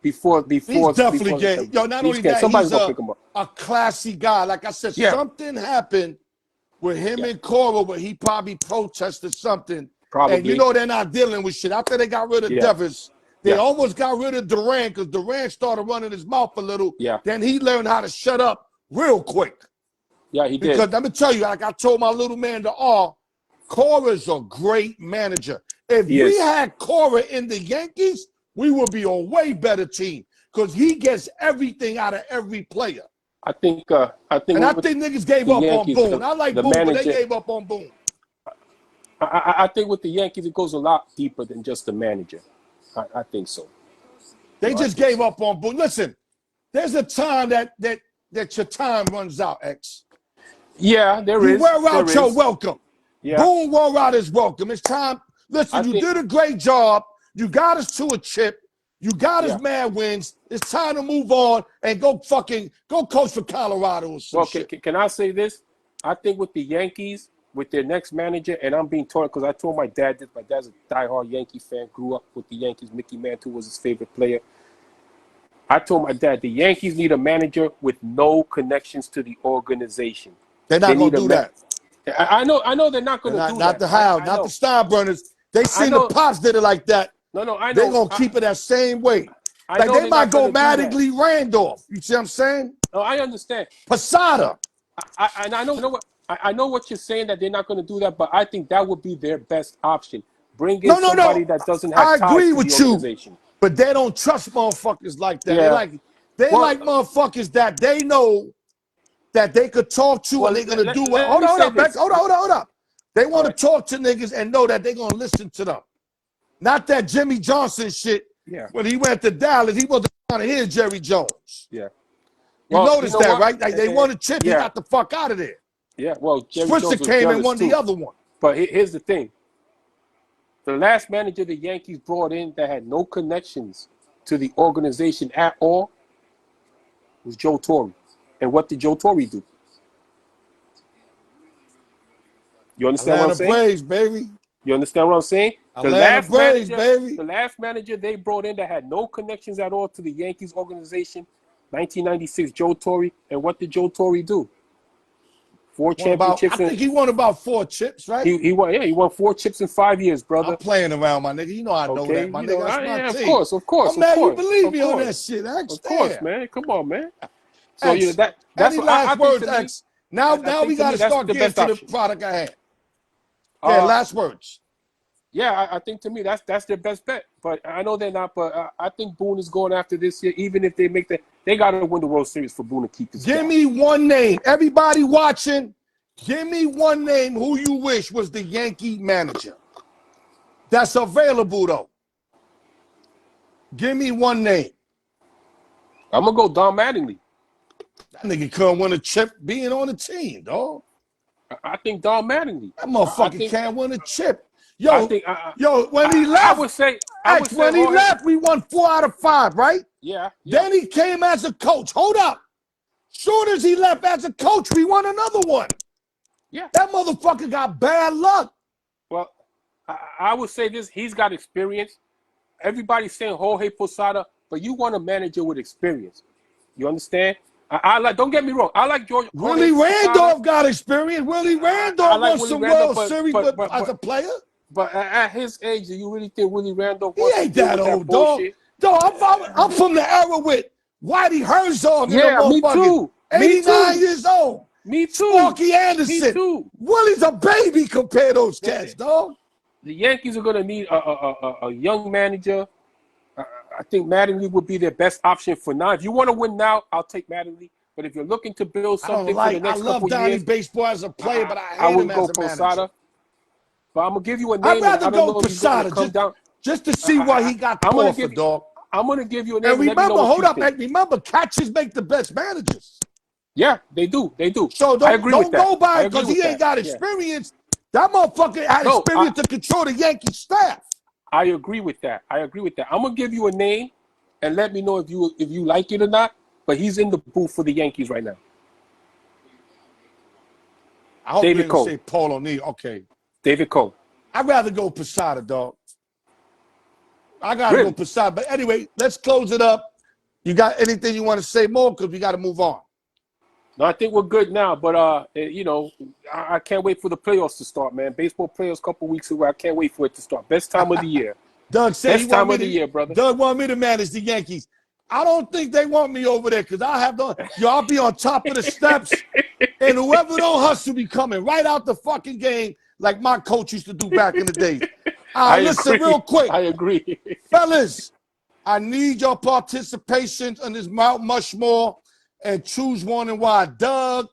before. He's definitely gay. Yo, not only that, somebody's gonna pick him up. A classy guy. Like I said, something happened with him and Cora where he probably protested something. Probably. And you know they're not dealing with shit. After they got rid of Devers, they almost got rid of Durant because Durant started running his mouth a little. Yeah. Then he learned how to shut up real quick. Yeah, he did. Because let me tell you, like I told my little man to R, Cora's a great manager. If we had Cora in the Yankees, we would be a way better team because he gets everything out of every player. I think niggas gave up on Boone. I like Boone, but they gave up on Boone. I think with the Yankees, it goes a lot deeper than just the manager. I think so. They just gave up on Boone. Listen, there's a time that your time runs out, X. Yeah, there is. You wear out your welcome. Yeah. Boone wore out his welcome. It's time. Listen, you did a great job. You got us to a chip. You got us mad wins. It's time to move on and go coach for Colorado or some shit. Can I say this? I think with the Yankees, with their next manager, and I'm being told because I told my dad this. My dad's a diehard Yankee fan, grew up with the Yankees. Mickey Mantle was his favorite player. I told my dad the Yankees need a manager with no connections to the organization. They're not going to do that. I know they're not going to do that. Not the Howe, not the Steinbrenners. They seen the Pops did it like that. No, I know. They're going to keep it that same way. Like they might go Mattingly Randolph. You see what I'm saying? No, I understand. Posada. I know what you're saying, that they're not going to do that, but I think that would be their best option. Bring in somebody that doesn't have ties to the organization. But they don't trust motherfuckers like that. Yeah. They like motherfuckers that they know that they could talk to and they're going to do what. Hold up. They want to talk to niggas and know that they're going to listen to them. Not that Jimmy Johnson shit. Yeah. When he went to Dallas, he wasn't trying to hear Jerry Jones. Yeah. You noticed that, right? Like they won a chip, he got the fuck out of there. Yeah, well, Jerry Switzer Jones came and won the other one. But here's the thing. The last manager the Yankees brought in that had no connections to the organization at all was Joe Torre. And what did Joe Torre do? You understand what I'm saying? Braves, baby. You understand what I'm saying? The last manager they brought in that had no connections at all to the Yankees organization, 1996, Joe Torre. And what did Joe Torre do? 4 championships. I think he won about 4 chips, right? He won 4 chips in 5 years, brother. I'm playing around, my nigga. You know I know that, my nigga. That's my team. Of course. I'm mad you believe me on that shit, X. Of course, man. Come on, man. So X, that's what last words, X. Now we got to start getting to the product I had. Yeah, last words. Yeah, I think to me that's their best bet. But I know they're not. But I think Boone is going after this year. Even if they make they got to win the World Series for Boone to keep this. Give me one name. Everybody watching, give me one name who you wish was the Yankee manager. That's available though. Give me one name. I'm gonna go Don Mattingly. That nigga couldn't win a chip being on the team, dog. I think Don Mattingly. That motherfucker can't win a chip. Yo, when he left, when he left, we won 4 out of 5, right? Yeah. Then he came as a coach. Hold up. Soon as he left as a coach, we won another one. Yeah. That motherfucker got bad luck. Well, I would say this. He's got experience. Everybody's saying Jorge Posada, but you want a manager with experience. You understand? I like. Don't get me wrong. I like George. Willie Randolph got experience. Willie Randolph won some World Series as a player. But at his age, do you really think Willie Randolph? He ain't that old, dog. I'm from the era with Whitey Herzog. Yeah, me too. 89 years old. Me too. Sparky Anderson. Me too. Willie's a baby compared to those cats, dog. The Yankees are going to need a young manager. I think Mattingly would be their best option for now. If you want to win now, I'll take Mattingly. But if you're looking to build something for the next couple I love Donnie years, Baseball as a player, but I hate him would as go a Posada. manager. But I'm gonna give you a I'd name. rather I don't go know if he's gonna Posada come down. just to see why he got the offer, dog. I'm gonna give you a name. And remember, hold up, man. Remember, catchers make the best managers. Yeah, they do. They do. So don't go by it because he ain't got Yeah. experience. That motherfucker had experience to control the Yankee staff. I agree with that. I'm gonna give you a name, and let me know if you like it or not. But he's in the booth for the Yankees right now. I hope David you Cole. Say Paul O'Neill. Okay. David Cole. I'd rather go Posada, dog. I gotta go Posada. But anyway, let's close it up. You got anything you want to say more? Because we got to move on. No, I think we're good now. But I can't wait for the playoffs to start, man. Baseball playoffs a couple weeks away. I can't wait for it to start. Best time of the year. Doug said best time of the year, brother. Doug want me to manage the Yankees. I don't think they want me over there because I'll be on top of the steps, and whoever don't hustle be coming right out the fucking game like my coach used to do back in the days. Listen, real quick. I agree. Fellas, I need your participation on this Mount Rushmore and choose one and why. Doug,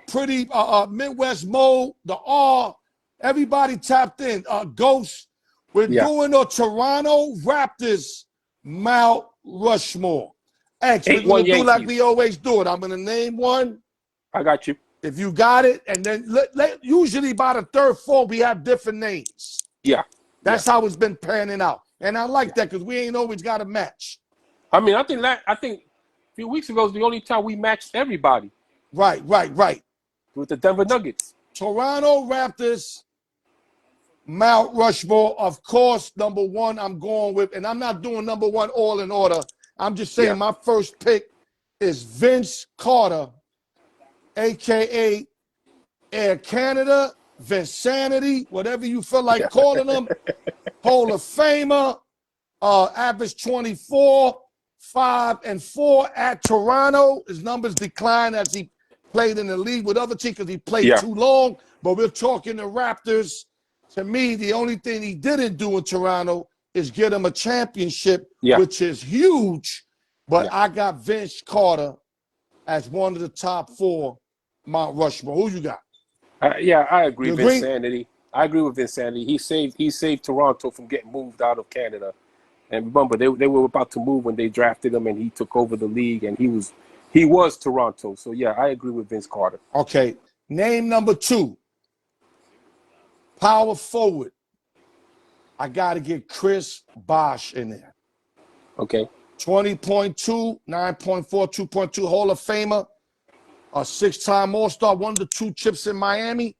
pretty Midwest Mo, the R, everybody tapped in. Ghost, we're doing a Toronto Raptors Mount Rushmore. X, we're going to do like we always do it. I'm going to name one. I got you. If you got it, and then usually by the third, fourth, we have different names. Yeah. That's how it's been panning out. And I like that because we ain't always got a match. I mean, I think a few weeks ago was the only time we matched everybody. Right. With the Denver Nuggets. Toronto Raptors, Mount Rushmore. Of course, number one I'm going with, and I'm not doing number one all in order. I'm just saying my first pick is Vince Carter, a.k.a. Air Canada, Vinsanity, whatever you feel like calling him. Hall of Famer, average 24, 5 and 4 at Toronto. His numbers declined as he played in the league with other teams because he played too long. But we're talking the Raptors. To me, the only thing he didn't do in Toronto is get him a championship, which is huge. But I got Vince Carter as one of the top 4 Mount Rushmore. Who you got? I agree. Vinsanity. I agree with Vinsanity. He saved Toronto from getting moved out of Canada. And remember, they were about to move when they drafted him, and he took over the league, and he was Toronto. So I agree with Vince Carter. Okay, name number 2. Power forward. I got to get Chris Bosh in there. Okay. 20.2, 9.4, 2.2 Hall of Famer, a 6-time All-Star, one of the 2 chips in Miami.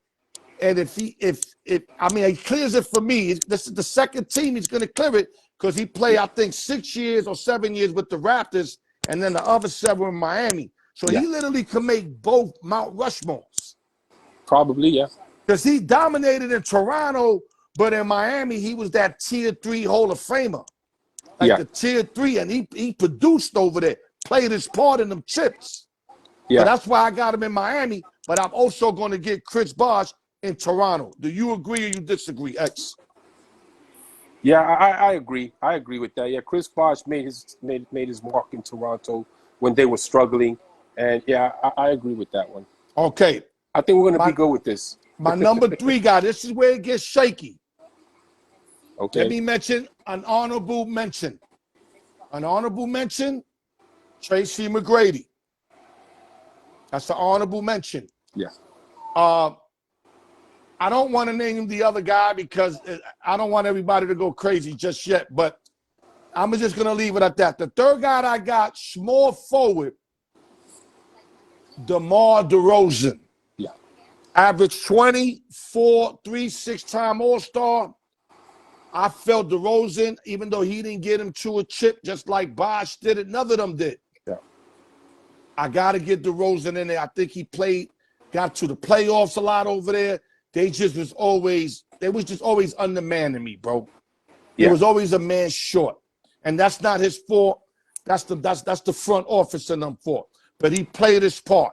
And if he clears it for me, this is the second team he's going to clear it because he played, I think, 6 years or 7 years with the Raptors and then the other 7 in Miami. So he literally can make both Mount Rushmores. Probably, yeah. Because he dominated in Toronto, but in Miami, he was that Tier 3 Hall of Famer. Like the Tier 3, and he produced over there, played his part in them chips. Yeah. So that's why I got him in Miami, but I'm also going to get Chris Bosh in Toronto. Do you agree or you disagree, X? Yeah, I agree. I agree with that. Yeah, Chris Bosh made his mark in Toronto when they were struggling. And I agree with that one. Okay. I think we're going to be good with this. My number 3 guy, this is where it gets shaky. Okay. Let me mention an honorable mention. An honorable mention, Tracy McGrady. That's the honorable mention. Yeah. I don't want to name the other guy because I don't want everybody to go crazy just yet, but I'm just going to leave it at that. The third guy I got, small forward, DeMar DeRozan. Yeah. Average 24, 3, 6-time All-Star. I felt DeRozan, even though he didn't get him to a chip just like Bosh did it, none of them did. Yeah. I got to get DeRozan in there. I think he got to the playoffs a lot over there. They was just always undermanning me, bro. Yeah. There was always a man short. And that's not his fault. That's the front office in them fault. But he played his part.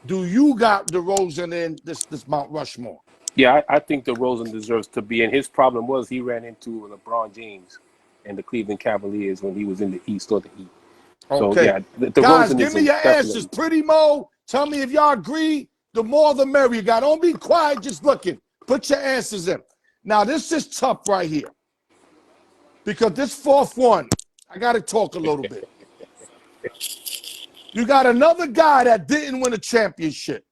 Do you got DeRozan in this Mount Rushmore? Yeah, I think DeRozan deserves to be in. His problem was he ran into LeBron James and the Cleveland Cavaliers when he was in the East or the East. So, Okay. yeah, Guys, DeRozan give is me your definitely. answers. Pretty Mo, tell me if y'all agree. The more the merrier. God, don't be quiet, just looking. Put your answers in. Now, this is tough right here. Because this fourth one, I got to talk a little bit. You got another guy that didn't win a championship,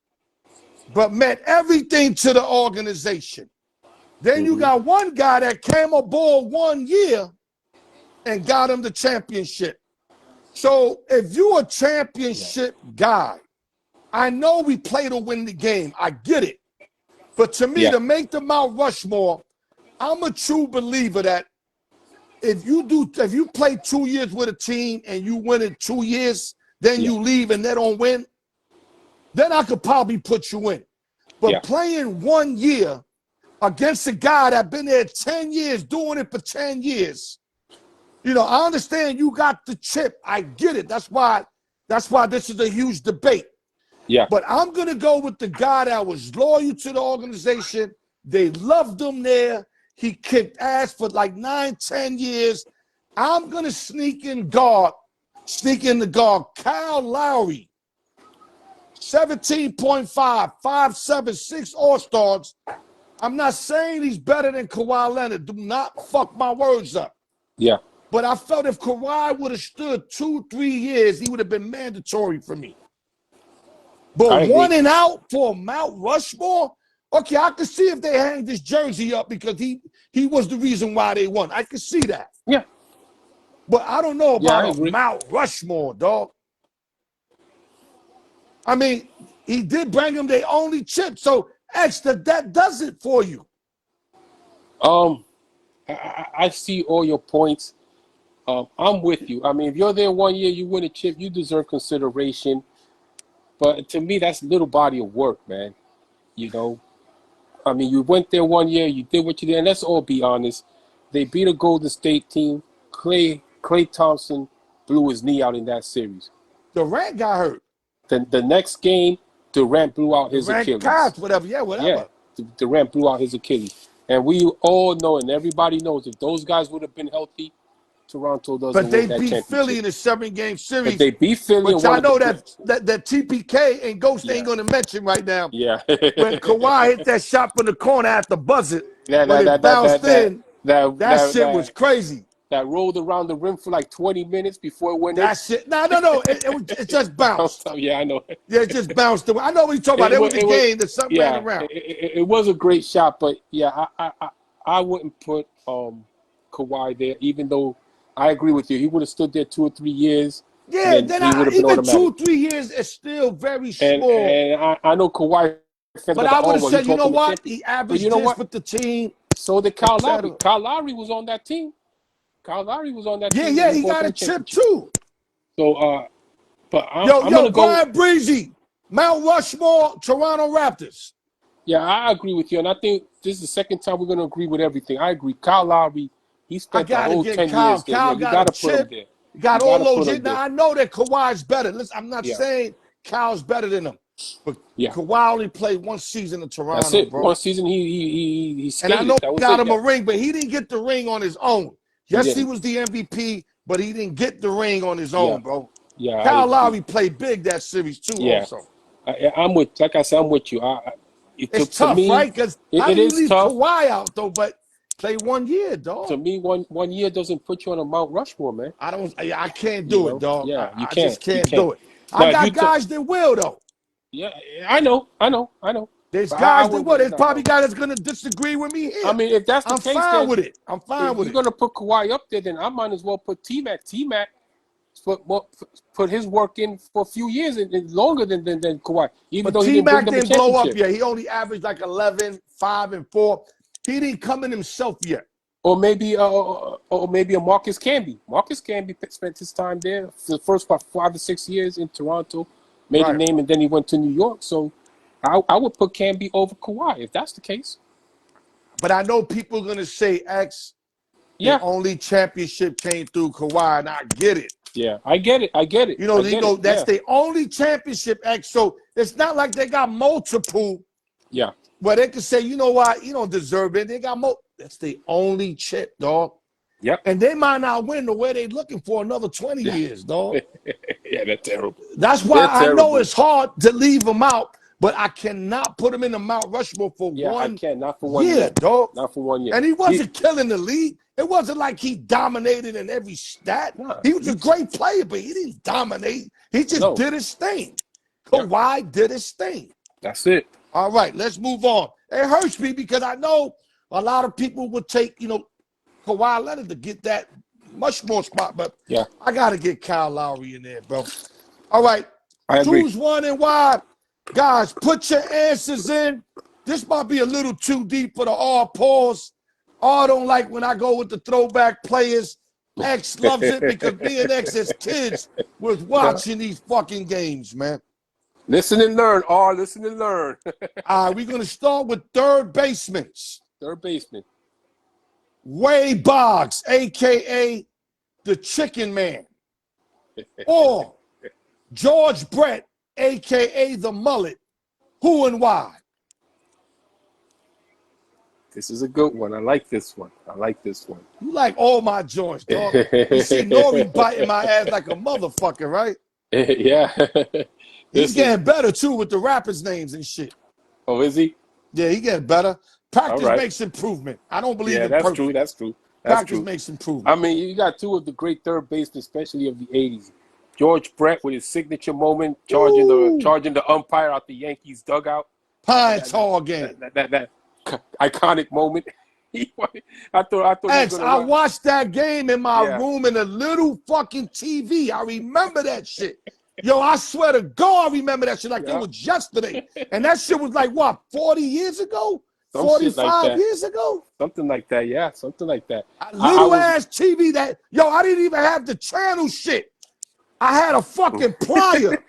but meant everything to the organization. Then you got one guy that came aboard 1 year and got him the championship. So if you're a championship guy, I know we play to win the game. I get it. But to me, to make the Mount Rushmore, I'm a true believer that if you play 2 years with a team and you win it 2 years, then you leave and they don't win, then I could probably put you in. But playing 1 year against a guy that been there 10 years, doing it for 10 years, I understand you got the chip. I get it. That's why this is a huge debate. Yeah. But I'm going to go with the guy that was loyal to the organization. They loved him there. He kicked ass for like 9, 10 years. I'm going to sneak in the guard, Kyle Lowry. 17.5, 5'7", 6 All-Stars. I'm not saying he's better than Kawhi Leonard. Do not fuck my words up. Yeah. But I felt if Kawhi would have stood 2, 3 years, he would have been mandatory for me. But one and out for Mount Rushmore? Okay, I can see if they hang this jersey up because he was the reason why they won. I can see that. Yeah. But I don't know about a Mount Rushmore, dog. I mean, he did bring them their only chip. So, X, that does it for you. I see all your points. I'm with you. I mean, if you're there 1 year, you win a chip, you deserve consideration. But to me, that's a little body of work, man. I mean, you went there 1 year, you did what you did, and let's all be honest. They beat a Golden State team. Klay Thompson blew his knee out in that series. Durant got hurt. The next game, Durant blew out his Achilles. Whatever. Yeah, Durant blew out his Achilles. And we all know, and everybody knows, if those guys would have been healthy, Toronto doesn't win that championship. But they beat Philly in a 7-game series. But they beat Philly. Which I know that TPK and Ghost ain't going to mention right now. Yeah. When Kawhi hit that shot from the corner at the buzzer, when it bounced in, that shit was crazy. That rolled around the rim for like 20 minutes before it went in. That shit. No. It just bounced. Yeah, I know. Yeah, it just bounced. I know what you're talking about. It was a game that something ran around. It was a great shot, but yeah, I wouldn't put Kawhi there, even though I agree with you. He would have stood there 2 or 3 years. Yeah, then even 2 3 years is still very small. And I know Kawhi. But I would have said, you know what? He averaged this with the team. So did Kyle Lowry. Kyle Lowry was on that team. team. Yeah, he got a chip too. So, but I'm gonna go. Brian Breezy, Mount Rushmore, Toronto Raptors. Yeah, I agree with you, and I think this is the second time we're gonna agree with everything. I agree. Kyle Lowry, he spent the whole 10 years there. Kyle got a chip. Got all those. Now I know that Kawhi's better. Listen, I'm not saying Kyle's better than him, but Kawhi only played 1 season in Toronto. That's it. Bro. 1 season he skated. And I know he got him a ring, but he didn't get the ring on his own. Yes, he was the MVP, but he didn't get the ring on his own, bro. Yeah, Kyle Lowry played big that series too. Also, I'm with. Like I said, I'm with you. It's tough, right? Because how do you leave Kawhi out though? But play 1 year, dog. To me, one year doesn't put you on a Mount Rushmore, man. I can't do it, dog. Yeah, I just can't do it. But I got guys that will though. Yeah, I know. There's guys that will. There's probably guys that's gonna disagree with me here. I mean, if that's the case, I'm fine with it. I'm fine with it. If you're gonna put Kawhi up there, then I might as well put T-Mac. T-Mac put his work in for a few years and longer than Kawhi. Even though he didn't blow up yet. He only averaged like 11, 5, and 4. He didn't come in himself yet. Or maybe a Marcus Camby. Marcus Camby spent his time there for the first 5 or 6 years in Toronto, made a name, and then he went to New York. So I would put Camby over Kawhi if that's the case. But I know people are going to say, X, the only championship came through Kawhi, and I get it. Yeah, I get it. I get it. You know, that's Yeah. the only championship X. So it's not like they got multiple. Yeah. Where they can say, you know what, you don't deserve it. They got That's the only chip, dog. Yep. And they might not win the way they're looking for another 20 years, dog. Yeah, they're terrible. That's why I know it's hard to leave them out, but I cannot put him in the Mount Rushmore for I can't. Not for 1 year, dog. Not for 1 year. And he wasn't killing the league. It wasn't like he dominated in every stat. Nah, he was a great player, but he didn't dominate. He just did his thing. Kawhi did his thing. That's it. All right, let's move on. It hurts me because I know a lot of people would take, Kawhi Leonard to get that much more spot, but I got to get Kyle Lowry in there, bro. All right, I agree. Choose one and wide. Guys, put your answers in. This might be a little too deep for the all pause. All don't like when I go with the throwback players. X loves it because me and X as kids was watching these fucking games, man. Listen and learn, listen and learn. All right, we're going to start with third baseman. Third baseman. Wade Boggs, a.k.a. the Chicken Man. Or George Brett, a.k.a. the Mullet. Who and why? This is a good one. I like this one. You like all my joints, dog. You see Nori biting my ass like a motherfucker, right? Yeah. He's getting better, too, with the rappers' names and shit. Oh, is he? Yeah, he getting better. Practice makes improvement. I don't believe in that's true. That's true. Practice makes improvement. I mean, you got two of the great third basemen, especially of the 80s. George Brett with his signature moment, charging the umpire out the Yankees dugout. Pine Tar game. That iconic moment. I thought X, I watched that game in my room in a little fucking TV. I remember that shit. Yo, I swear to God, I remember that shit like it was yesterday. And that shit was like, what, 40 years ago? 45 years ago? Something like that, yeah. Something like that. Little-ass TV that, I didn't even have the channel shit. I had a fucking plier.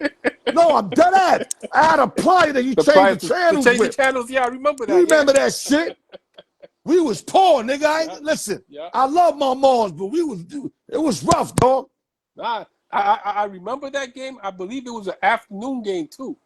No, I'm dead ass. I had a plier that you change the channels change with. the channels, yeah, I remember that. You remember that shit? We was poor, nigga. Listen, I love my moms, but it was rough, dog. Nah, I remember that game. I believe it was an afternoon game, too.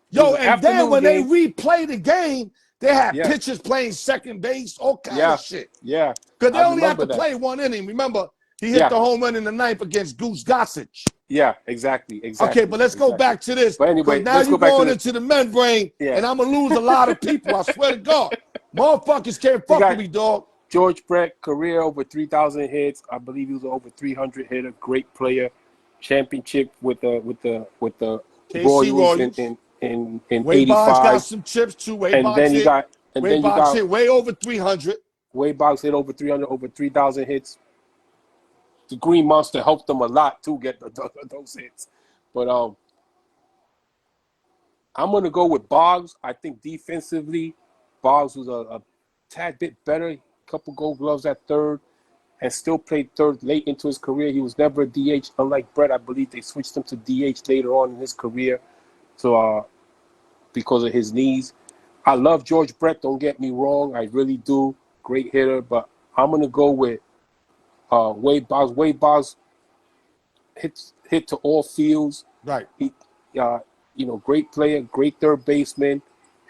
Yo, and then when they replay the game, they had pitchers playing second base, all kind of shit. Yeah. Because they only have to play one inning. Remember, he hit the home run in the ninth against Goose Gossage. Yeah, exactly. Okay, but let's go back to this. But anyway, now you're going into the membrane, and I'm going to lose a lot of people. I swear to God. Motherfuckers can't fuck with me, dog. George Brett, career over 3,000 hits. I believe he was over 300 hitter. Great player. Championship with the Royals in Wade 85. Boggs got some chips too. Wade Boggs hit way over 300. Wade Boggs hit over 300, over 3,000 hits. The Green Monster helped them a lot to get those hits. But I'm going to go with Boggs. I think defensively, Boggs was a tad bit better. A couple gold gloves at third and still played third late into his career. He was never a DH. Unlike Brett, I believe they switched him to DH later on in his career. So because of his knees. I love George Brett, don't get me wrong. I really do. Great hitter. But I'm going to go with Wade Boggs. Wade Boggs hit to all fields. Right. He, great player, great third baseman,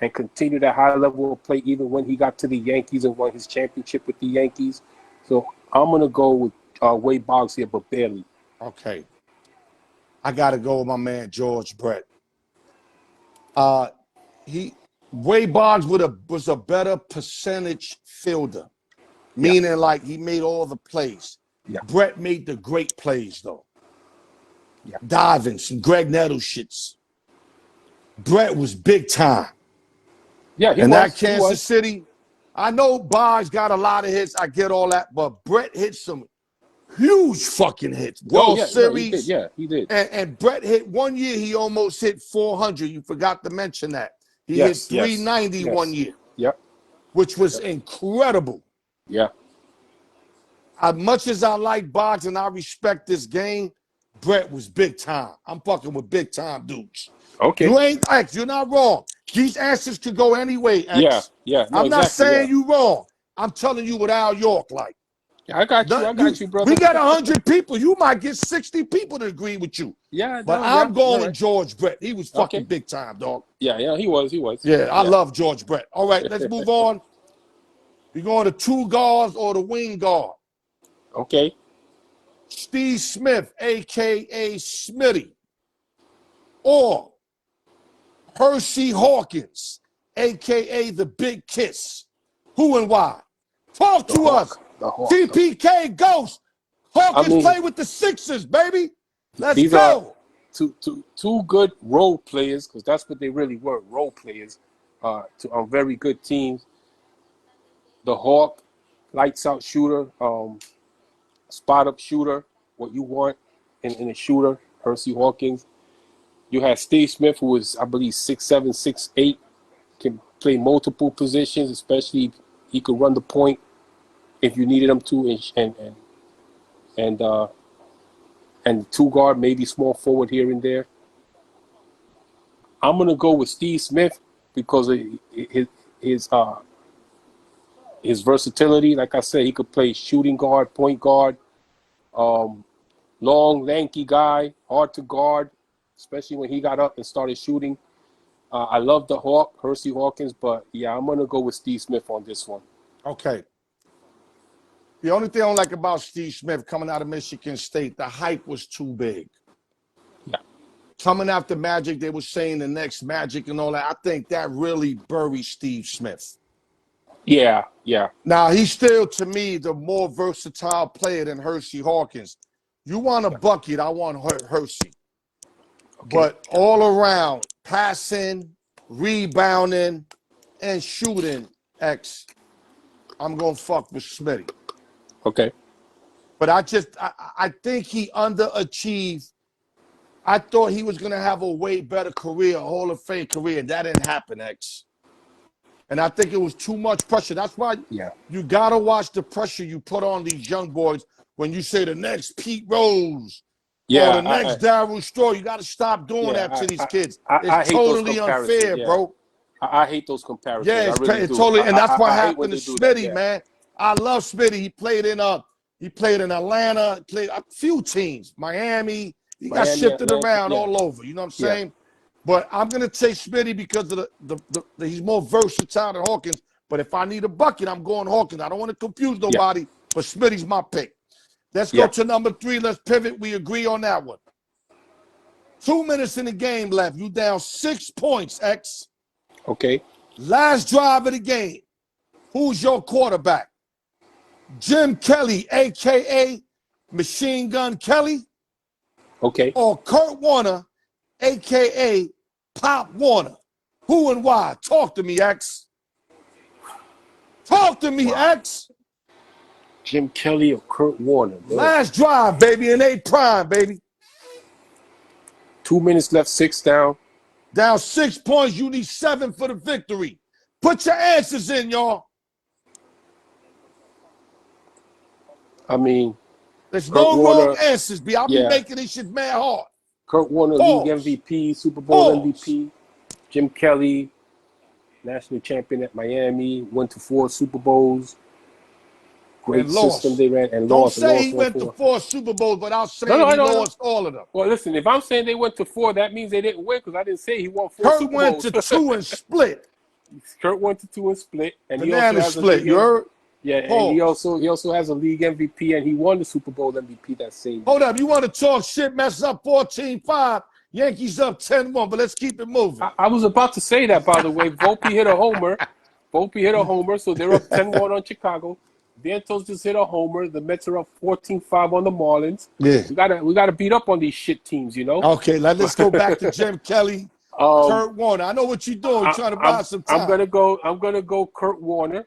and continued at high level of play even when he got to the Yankees and won his championship with the Yankees. So I'm gonna go with Wade Boggs here, but barely. Okay. I gotta go with my man George Brett. Wade Boggs was a better percentage fielder. Meaning like he made all the plays. Yeah. Brett made the great plays though. Yeah. Diving, some Greg Nettle shits. Brett was big time. Yeah, that Kansas City, I know Boggs got a lot of hits. I get all that, but Brett hit some huge fucking hits. World Series. He did. And Brett hit 1 year, he almost hit 400. You forgot to mention that. He hit 390 1 year. Yep. Which was incredible. Yeah. As much as I like Boggs and I respect this game, Brett was big time. I'm fucking with big time dudes. Okay. You ain't X. You're not wrong. These answers could go any way, X. Yeah. No, I'm not saying you wrong. I'm telling you what Al York like. Yeah, I got you. I got you, brother. We got 100 people. You might get 60 people to agree with you. Yeah, But no, I'm yeah, going right. with George Brett. He was fucking Okay. big time, dog. Yeah, he was. Yeah, I love George Brett. All right, let's move on. You going to two guards or the wing guard? Okay. Steve Smith, a.k.a. Smitty, or Hershey Hawkins, a.k.a. the Big Kiss. Who and why? Talk to us. The Hawk. TPK Ghost. Hawkins play with the Sixers, baby. Let's go. Two good role players, because that's what they really were, role players, on very good teams. The Hawk, lights out shooter, spot up shooter, what you want in a shooter, Percy Hawkins. You had Steve Smith, who was, I believe, 6'7", 6'8", can play multiple positions, especially he could run the point if you needed him to, and two guard, maybe small forward here and there. I'm gonna go with Steve Smith because of his versatility. Like I said, he could play shooting guard, point guard, long, lanky guy, hard to guard, especially when he got up and started shooting. I love the Hawk, Percy Hawkins, but yeah, I'm gonna go with Steve Smith on this one. Okay. The only thing I don't like about Steve Smith coming out of Michigan State, the hype was too big. Yeah. Coming after Magic, they were saying the next Magic and all that. I think that really buried Steve Smith. Yeah. Now, he's still, to me, the more versatile player than Hershey Hawkins. You want a bucket, I want Hershey. Okay. But all around, passing, rebounding, and shooting, I'm going to fuck with Smitty. Okay. But I think he underachieved. I thought he was going to have a way better career, a Hall of Fame career, and that didn't happen, And I think it was too much pressure. That's why you got to watch the pressure you put on these young boys when you say the next Pete Rose or the next Darryl Straw. You got to stop doing that to these kids. It's totally unfair, bro. I hate those comparisons. Yeah, it's really totally, and that's what happened to Smitty, man. I love Smitty. He played in Atlanta, played a few teams, Miami. He got shifted around all over. You know what I'm saying? But I'm gonna take Smitty because of the he's more versatile than Hawkins. But if I need a bucket, I'm going Hawkins. I don't want to confuse nobody, but Smitty's my pick. Let's go to number 3. Let's pivot. We agree on that one. 2 minutes in the game left. You down 6 points, Okay. Last drive of the game. Who's your quarterback? Jim Kelly, a.k.a. Machine Gun Kelly? Okay. Or Kurt Warner, a.k.a. Pop Warner? Who and why? Talk to me, Talk to me, Jim Kelly or Kurt Warner? Bro. Last drive, baby, in A prime, baby. 2 minutes left, 6 down. Down 6 points, you need 7 for the victory. Put your answers in, y'all. I mean, there's no wrong answers, B. I'll be making this shit mad hard. Kurt Warner, league MVP, Super Bowl MVP. Jim Kelly, national champion at Miami, went to 4 Super Bowls. Great system they ran and lost. Don't say he went to 4 Super Bowls without saying he lost all of them. Well, listen, if I'm saying they went to 4, that means they didn't win because I didn't say he won 4 Super Bowls. Kurt went to 2 and split. Kurt went to 2 and split. And Banana he also has split, you heard? Yeah, and he also has a league MVP, and he won the Super Bowl MVP that same year. Hold up, you want to talk shit, mess up 14-5, Yankees up 10-1, but let's keep it moving. I was about to say that, by the way. Volpe hit a homer. So they're up 10-1 on Chicago. Vientos just hit a homer. The Mets are up 14-5 on the Marlins. Yeah. We gotta beat up on these shit teams, you know? Okay, let's go back to Jim Kelly. Kurt Warner. I know what you're doing. You're trying to buy some time. I'm gonna go Kurt Warner.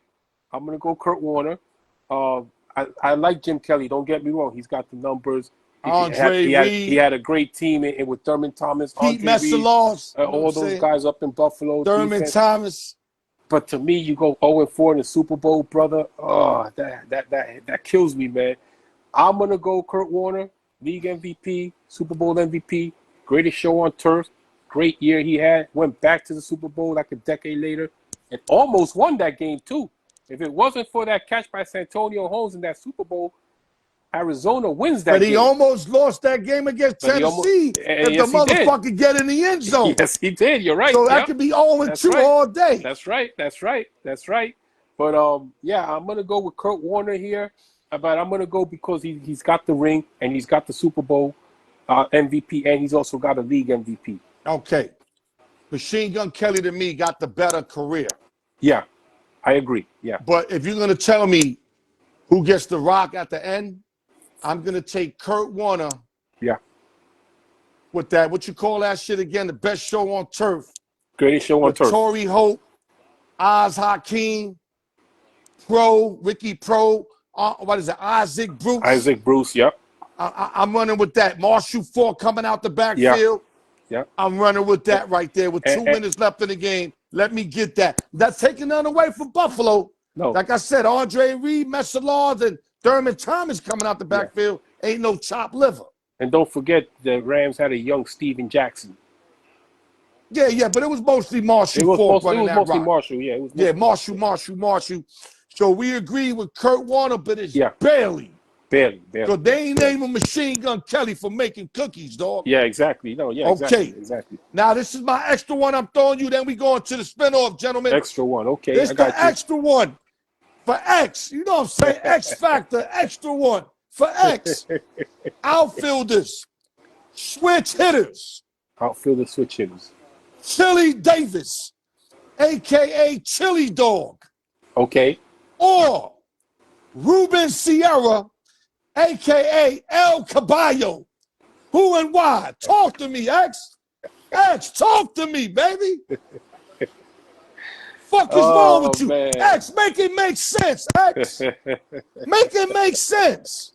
I like Jim Kelly. Don't get me wrong. He's got the numbers. He had a great team with Thurman Thomas, Pete Messelos, all those guys up in Buffalo. Thurman Thomas. But to me, you go 0-4 in the Super Bowl, brother. Oh, that kills me, man. I'm gonna go Kurt Warner, league MVP, Super Bowl MVP, greatest show on turf, great year he had. Went back to the Super Bowl like a decade later, and almost won that game too. If it wasn't for that catch by Santonio Holmes in that Super Bowl, Arizona wins that game. But he almost lost that game against Tennessee if the motherfucker get in the end zone. Yes, he did. You're right. So that could be 0-2 all day. That's right. But, yeah, I'm going to go with Kurt Warner here. But I'm going to go because he's got the ring and he's got the Super Bowl MVP and he's also got a league MVP. Okay. Machine Gun Kelly, to me, got the better career. Yeah, I agree. Yeah. But if you're going to tell me who gets the rock at the end, I'm going to take Kurt Warner. Yeah. With that, what you call that shit again? The best show on turf. Greatest show on turf. Torrey Hope, Oz Hakeem, Ricky Pro, what is it? Isaac Bruce. Isaac Bruce, yep. I'm running with that. Marshall Faulk coming out the backfield. Yeah. I'm running with that right there with 2 minutes left in the game. Let me get that. That's taking none away from Buffalo. No. Like I said, Andre Reed, Messalard, and Thurman Thomas coming out the backfield. Ain't no chopped liver. And don't forget the Rams had a young Steven Jackson. Yeah, but it was mostly Marshall Faulk running that rock. It was mostly Marshall, yeah. It was Marshall. So we agree with Kurt Warner, but it's barely. Barely. Because they ain't naming Machine Gun Kelly for making cookies, dog. Yeah, exactly. No, yeah, okay. Exactly. Now, this is my extra one I'm throwing you. Then we go into the spinoff, gentlemen. Extra one, okay. This is the extra one for X. You know what I'm saying? X Factor, extra one for X. Outfielders, switch hitters. Outfielder switch hitters. Chili Davis, a.k.a. Chili Dog. Okay. Or Ruben Sierra, a.k.a. El Caballo. Who and why? Talk to me, X. X, talk to me, baby. Fuck is wrong with you? Man. X, make it make sense, X. Make it make sense.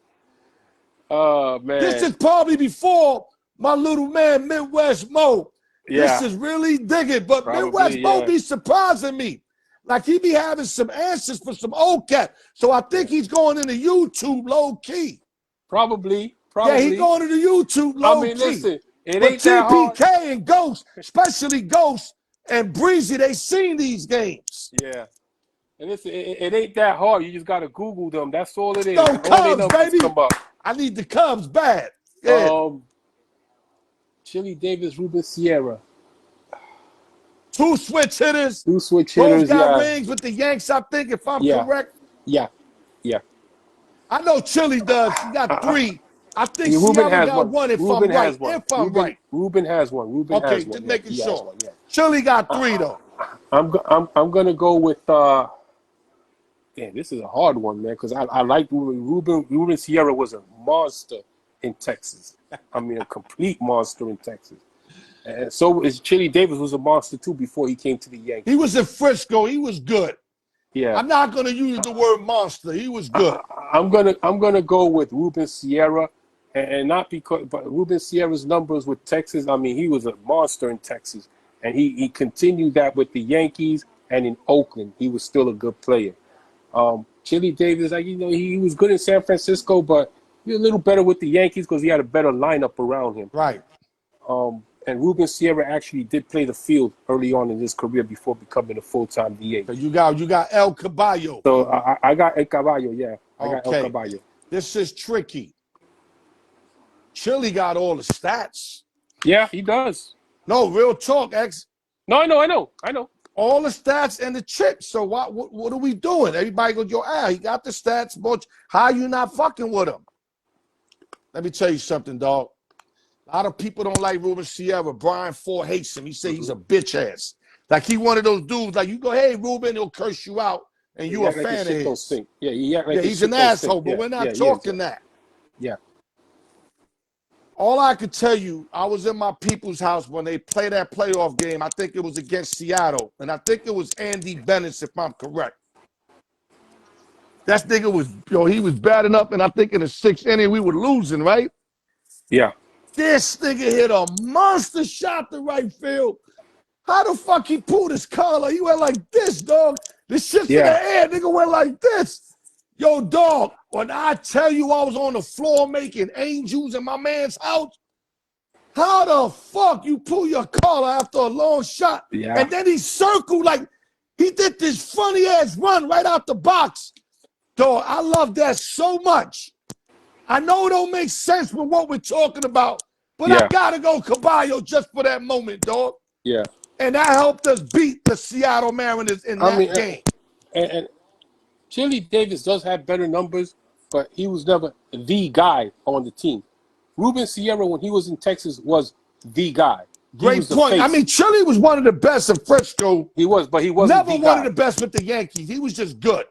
Oh, man. This is probably before my little man, Midwest Mo. Yeah. This is really digging, but probably, Midwest Mo be surprising me. Like he be having some answers for some old cat. So I think he's going into YouTube low key. Probably. Yeah, he's going into YouTube low key. Listen, it but ain't that hard. TPK and Ghost, especially Ghost and Breezy, they seen these games. Yeah. And listen, it ain't that hard. You just got to Google them. That's all it is. No Cubs, baby. Come up. I need the Cubs bad. Yeah. Chili Davis, Ruben Sierra. Two switch hitters. Both got rings with the Yanks, I think, if I'm correct. Yeah. I know Chili does. He got 3. I think Ruben has got one if I'm right. Ruben has one. Ruben has one. Just making sure. Chili got 3, though. I'm going to go with damn, this is a hard one, man, because I like Ruben Sierra was a monster in Texas. I mean, a complete monster in Texas. And so is Chili Davis, was a monster too before he came to the Yankees. He was in Frisco. He was good. Yeah. I'm not gonna use the word monster. He was good. I'm gonna go with Ruben Sierra, and not because, but Ruben Sierra's numbers with Texas. I mean, he was a monster in Texas, and he continued that with the Yankees and in Oakland. He was still a good player. Chili Davis, he was good in San Francisco, but he was a little better with the Yankees because he had a better lineup around him. Right. And Ruben Sierra actually did play the field early on in his career before becoming a full-time DH. So you got El Caballo. So I got El Caballo, yeah. I got El Caballo. This is tricky. Chili got all the stats. Yeah, he does. No, real talk, X. No, I know. All the stats and the chips. So what are we doing? Everybody goes, he got the stats, but how you not fucking with him? Let me tell you something, dog. A lot of people don't like Ruben Sierra. Brian Ford hates him. He said he's a bitch ass. Like he one of those dudes. Like you go, hey Ruben, he'll curse you out, and you a fan of his. Yeah, he's an asshole. But we're not talking that. Yeah. All I could tell you, I was in my people's house when they played that playoff game. I think it was against Seattle, and I think it was Andy Bennett, if I'm correct. That nigga was, he was batting up, and I think in the 6th inning we were losing, right? Yeah. This nigga hit a monster shot to right field. How the fuck he pulled his collar? He went like this, dog. This shit's in the air. Nigga went like this. Yo, dog, when I tell you I was on the floor making angels in my man's house, how the fuck you pull your collar after a long shot? Yeah. And then he circled like He did this funny ass run right out the box. Dog, I love that so much. I know it don't make sense with what we're talking about, but I gotta go Caballo just for that moment, dog. Yeah. And that helped us beat the Seattle Mariners in that game. And Chili Davis does have better numbers, but he was never the guy on the team. Ruben Sierra, when he was in Texas, was the guy. Great point. I mean, Chili was one of the best in Frisco. He was, but he wasn't never one of the best with the Yankees. He was just good.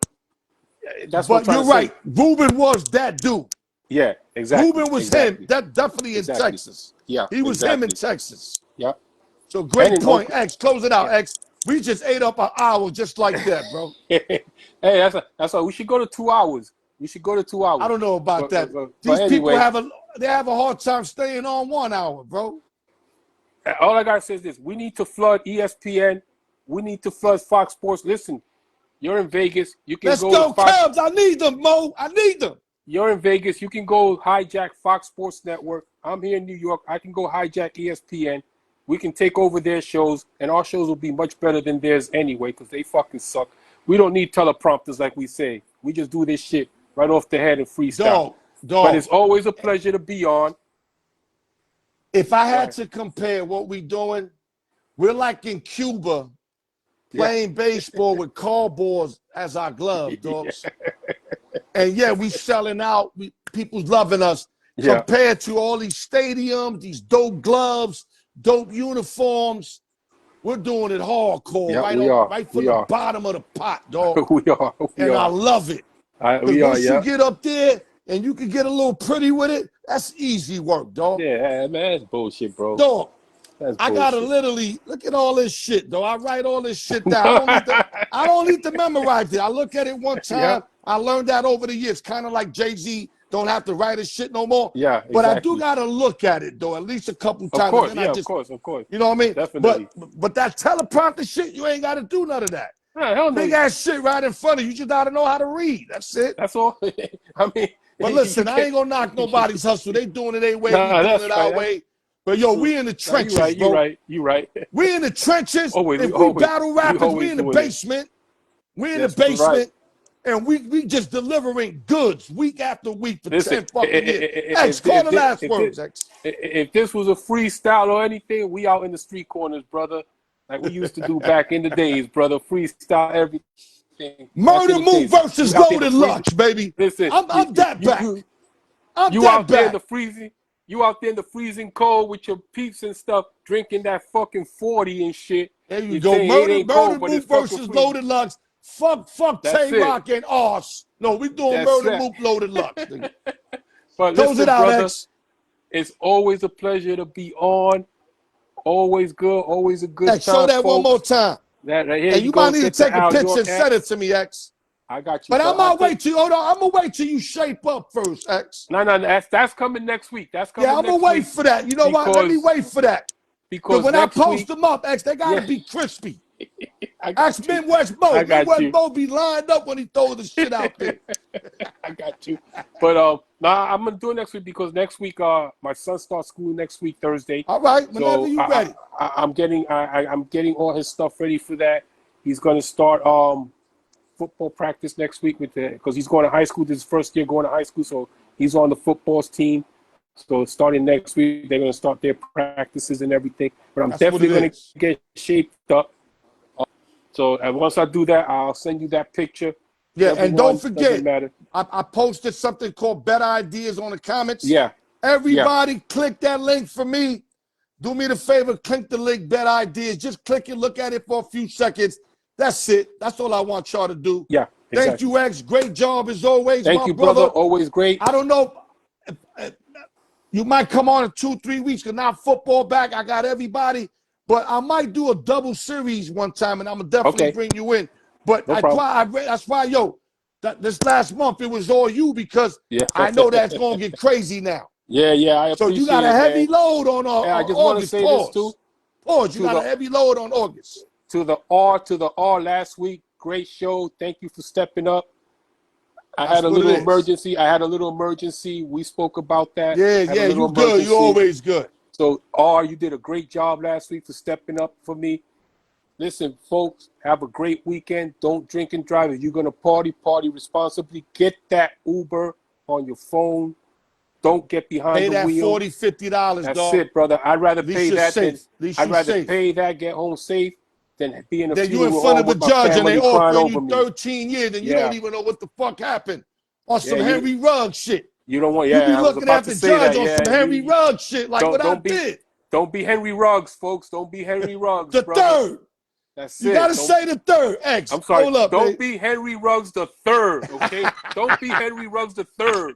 That's but you're right. Ruben was that dude. Yeah, exactly. Ruben was him. That definitely in Texas. Yeah, he was him in Texas. Yeah. So great point, X. Close it out, X. We just ate up an hour just like that, bro. Hey, that's all. We should go to 2 hours. We should go to 2 hours. I don't know about that. These people have a hard time staying on 1 hour, bro. All I gotta say is this: we need to flood ESPN. We need to flood Fox Sports. Listen, you're in Vegas. You can Let's go Cubs. I need them, Mo. I need them. You're in Vegas. You can go hijack Fox Sports Network. I'm here in New York. I can go hijack ESPN. We can take over their shows, and our shows will be much better than theirs anyway because they fucking suck. We don't need teleprompters like we say. We just do this shit right off the head and freestyle. Dog. But it's always a pleasure to be on. If I had to compare what we're doing, we're like in Cuba playing baseball with cardboards as our gloves, dogs. And we selling out. People's loving us compared to all these stadiums, these dope gloves, dope uniforms. We're doing it hardcore, right from the bottom of the pot, dog. We are. I love it. Once you get up there and you can get a little pretty with it, that's easy work, dog. Yeah, man, that's bullshit, bro. Dog, I gotta literally look at all this shit, though. I write all this shit down. I don't need to memorize it. I look at it one time. I learned that over the years, kind of like Jay-Z. Don't have to write his shit no more. Yeah, exactly. But I do gotta look at it though, at least a couple times. Of course, of course. You know what I mean? Definitely. But that teleprompter shit, you ain't gotta do none of that. Hell no. Big ass shit right in front of you. You just gotta know how to read. That's it. That's all. I mean, but listen, I ain't gonna knock nobody's hustle. They doing it their way, we doing it our way. But yo, we in the trenches, bro. You right. We in the trenches. If we battle rappers, we in the basement. We in the basement. And we just delivering goods week after week for 10 fucking years. X, call the last words, X. If this was a freestyle or anything, we out in the street corners, brother. Like we used to do back in the days, brother. Freestyle everything. Murder Move versus Loaded Lux, baby. Listen, I'm that back. You out there in the freezing. You out there in the freezing cold with your peeps and stuff, drinking that fucking 40 and shit. There you go. Murder Move versus Loaded Lux. Fuck Tay-Rock and Ayss. No, we doing Murder Move Loaded Lux. But close it out, brother. X. It's always a pleasure to be on. Always good. Always a good time. Show that folks. One more time. That right here. And you might need to take a picture and send it to me, X. I got you. But I'm gonna wait till I'm gonna wait till you shape up first, X. No, that's coming next week. That's coming. Yeah, I'm gonna wait for that. You know what? Let me wait for that. Because when I post them up, X, they gotta be crispy. Ask Midwest Mo. Midwest Mo be lined up when he throws the shit out there. I got you. But I'm gonna do it next week because next week my son starts school next week Thursday. All right, whenever you ready. I'm getting all his stuff ready for that. He's gonna start football practice next week because he's going to high school. This is his first year going to high school, so he's on the football team. So starting next week, they're gonna start their practices and everything. But I'm definitely gonna get shaped up. So once I do that, I'll send you that picture. Yeah, and don't forget, I posted something called Better Ideas on the comments. Yeah. Everybody click that link for me. Do me the favor, click the link, Better Ideas. Just click it, look at it for a few seconds. That's it. That's all I want y'all to do. Yeah, exactly. Thank you, X. Great job as always, Thank you, brother. Always great. I don't know. You might come on in 2-3 weeks because now football back. I got everybody. But I might do a double series one time, and I'm going to definitely bring you in. But that's why, this last month, it was all you because I know that's going to get crazy now. Yeah, I appreciate it. So you got a heavy load on August. I just want to say this, too. Pause. You got a heavy load on August. To the R last week, great show. Thank you for stepping up. I had a little emergency. We spoke about that. Yeah, you good. You always good. So, you did a great job last week for stepping up for me. Listen, folks, have a great weekend. Don't drink and drive. If you're going to party responsibly. Get that Uber on your phone. Don't get behind Pay the that wheel. $40, $50, That's dog. it, brother. I'd rather pay that safe. get home safe than be in a Then you in funeral front home of a with my judge and they family crying offering over you me. 13 years and you don't even know what the fuck happened. On some Yeah, Henry Ruggs shit. You don't want. You be Yeah, I was looking about at to the say judge that. on Yeah, some Henry Ruggs shit, like what I did. Don't be Henry Ruggs, folks. Don't be Henry Ruggs, The brother. third. That's You it. gotta say the third. X. I'm sorry. Hold up, Don't babe. be Henry Ruggs the third, okay? Don't be Henry Ruggs the third,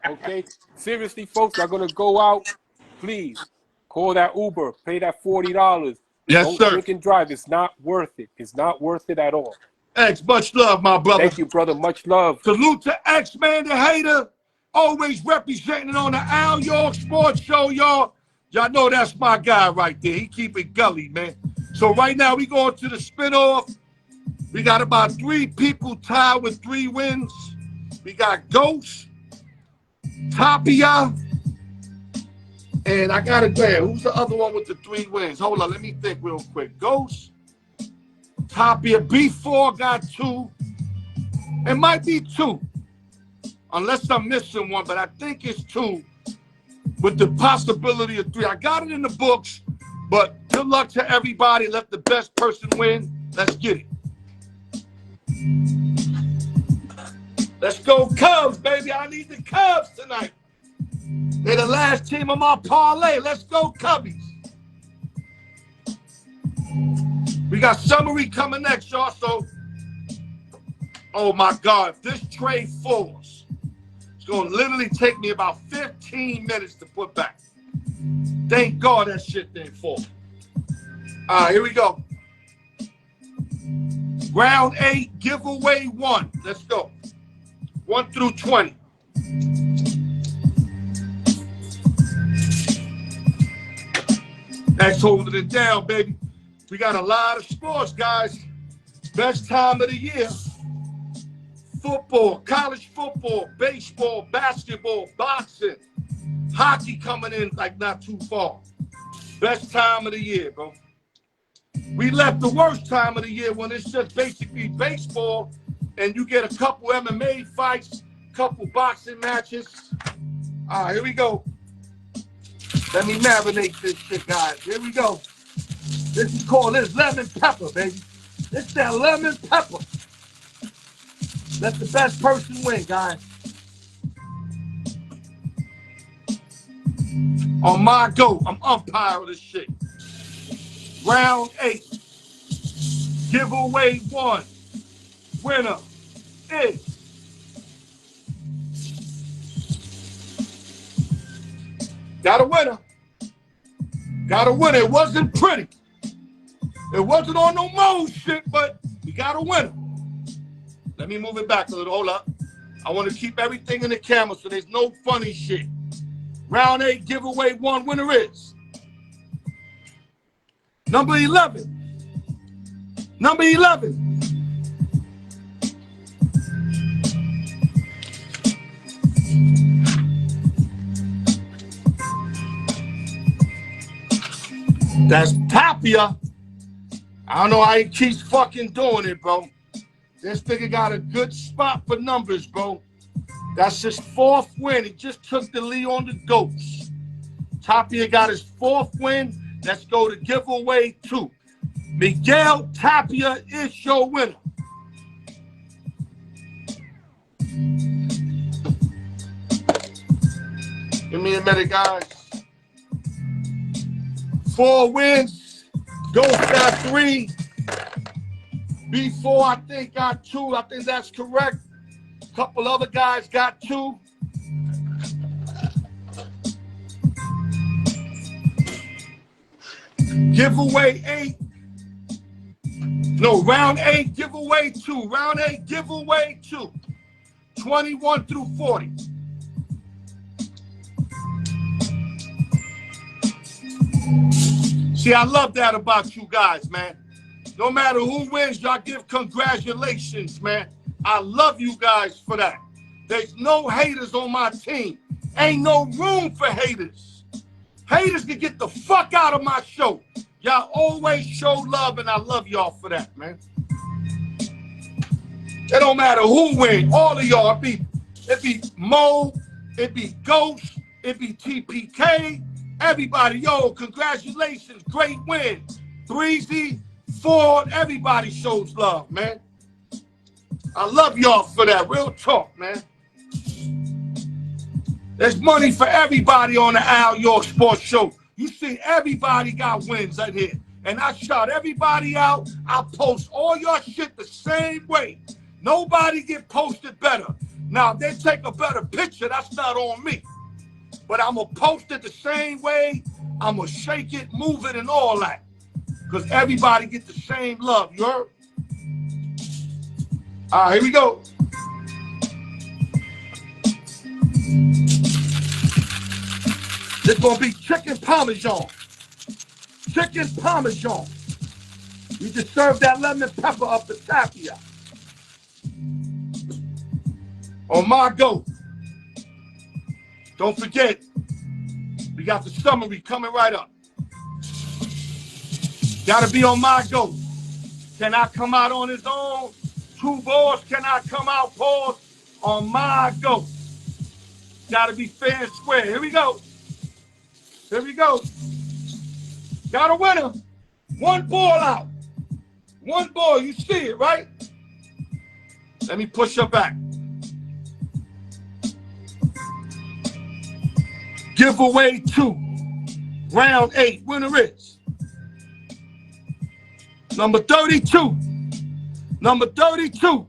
okay? Seriously, folks, y'all gonna go out, please call that Uber, pay that $40. Yes, Don't sir. drink and drive. It's not worth it. It's not worth it at all. X, much love, my brother. Thank you, brother. Much love. Salute to X, man, the hater. Always representing on the Al York Sports Show, y'all. Y'all know that's my guy right there. He keep it gully, man. So right now we going to the spinoff. We got about 3 people tied with 3 wins. We got Ghost, Tapia, and I got it there. Who's the other one with the 3 wins? Hold on, let me think real quick. Ghost, Tapia, B4 got 2. It might be 2, unless I'm missing one, but I think it's 2 with the possibility of 3. I got it in the books, but good luck to everybody. Let the best person win. Let's get it. Let's go Cubs, baby. I need the Cubs tonight. They're the last team of my parlay. Let's go Cubbies. We got summary coming next, y'all. So, oh my God, if this trade falls, it's going to literally take me about 15 minutes to put back. Thank God that shit didn't fall. All right, here we go. Round 8, giveaway 1. Let's go. 1 through 20. That's holding it down, baby. We got a lot of sports, guys. Best time of the year. Football, college football, baseball, basketball, boxing, hockey coming in like not too far. Best time of the year, bro. We left the worst time of the year when it's just basically baseball and you get a couple MMA fights, couple boxing matches. All right, here we go. Let me marinate this shit, guys. Here we go. This is called lemon pepper, baby. This that lemon pepper. Let the best person win, guys. On my go, I'm umpire of this shit. Round 8. Giveaway 1. Winner is got a winner. Got a winner. It wasn't pretty. It wasn't on no mode shit, but we got a winner. Let me move it back a little. Hold up. I want to keep everything in the camera so there's no funny shit. Round 8, giveaway 1. Winner is number 11. Number 11. That's Tapia. I don't know how he keeps fucking doing it, bro. This nigga got a good spot for numbers, bro. That's his 4th win. He just took the lead on the Ghosts. Tapia got his 4th win. Let's go to giveaway 2. Miguel Tapia is your winner. Give me a minute, guys. 4 wins. Ghost got 3. B4, I think, got 2. I think that's correct. A couple other guys got 2. Giveaway 8. No, round 8, giveaway 2. Round 8, giveaway 2. 21 through 40. See, I love that about you guys, man. No matter who wins, y'all give congratulations, man. I love you guys for that. There's no haters on my team. Ain't no room for haters. Haters can get the fuck out of my show. Y'all always show love, and I love y'all for that, man. It don't matter who wins. All of y'all. It be Mo, it be Ghost, it be TPK. Everybody, yo, congratulations. Great win. Breezy, Ford, everybody shows love, man. I love y'all for that. Real talk, man. There's money for everybody on the Al York Sports Show. You see, everybody got wins right here. And I shout everybody out. I post all your shit the same way. Nobody get posted better. Now, if they take a better picture, that's not on me. But I'm going to post it the same way. I'm going to shake it, move it, and all that. Because everybody get the same love, you heard? All right, here we go. This going to be chicken parmesan. Chicken parmesan. We just served that lemon pepper up the top here. On my go. Don't forget, we got the summary coming right up. Gotta be on my go. Can I come out on his own? Two balls, can I come out, pause? On my go. Gotta be fair and square. Here we go. Here we go. Got a winner. One ball out. One ball, you see it, right? Let me push her back. Giveaway 2. Round 8. Winner is number 32. Number 32.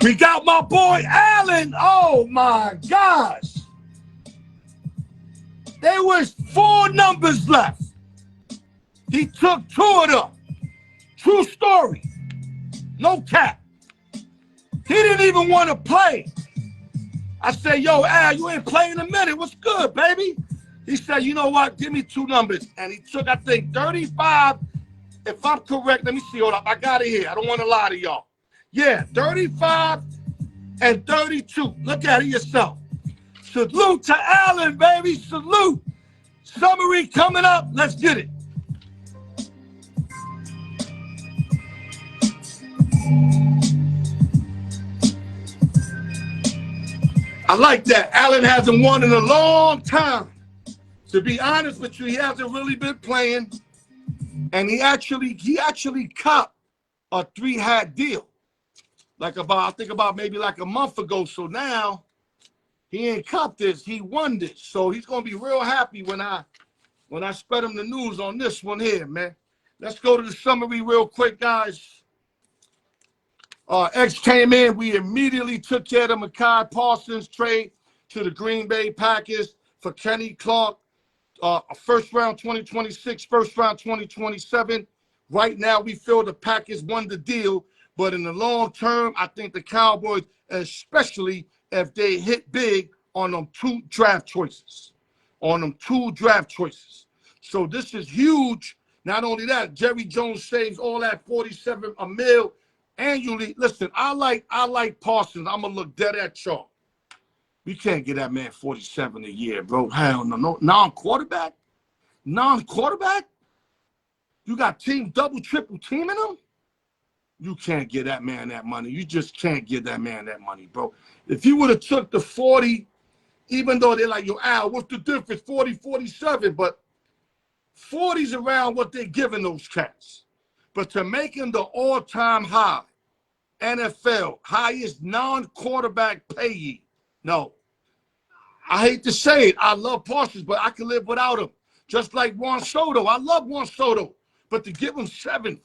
We got my boy Allen. Oh my gosh. There was 4 numbers left. He took 2 of them. True story. No cap. He didn't even want to play. I said, yo, Al, you ain't playing in a minute. What's good, baby? He said, you know what? Give me 2 numbers. And he took, I think, 35. If I'm correct, let me see. Hold up. I got it here. I don't want to lie to y'all. Yeah, 35 and 32. Look at it yourself. Salute to Allen, baby. Salute. Summary coming up. Let's get it. I like that. Allen hasn't won in a long time. To be honest with you, he hasn't really been playing. And he actually copped a 3-hat deal. I think about maybe like a month ago. So now he ain't copped this. He won this. So he's gonna be real happy when I spread him the news on this one here, man. Let's go to the summary real quick, guys. X came in. We immediately took care of the Mekhi Parsons trade to the Green Bay Packers for Kenny Clark. A first round 2026, first round 2027. Right now, we feel the Packers won the deal. But in the long term, I think the Cowboys, especially if they hit big on them 2 draft choices. So this is huge. Not only that, Jerry Jones saves all that 47 a mil annually. Listen, I like Parsons. I'm gonna look dead at y'all. We can't get that man 47 a year, bro. Hell no. Non-quarterback. You got team double, triple teaming him. You can't get that man that money. You just can't get that man that money, bro. If you would have took the 40, even though they're like, yo, Al, what's the difference? 40, 47, but 40's around what they're giving those cats. But to make him the all-time high, NFL, highest non-quarterback payee, no. I hate to say it. I love Parsons, but I can live without him. Just like Juan Soto. I love Juan Soto. But to give him $750?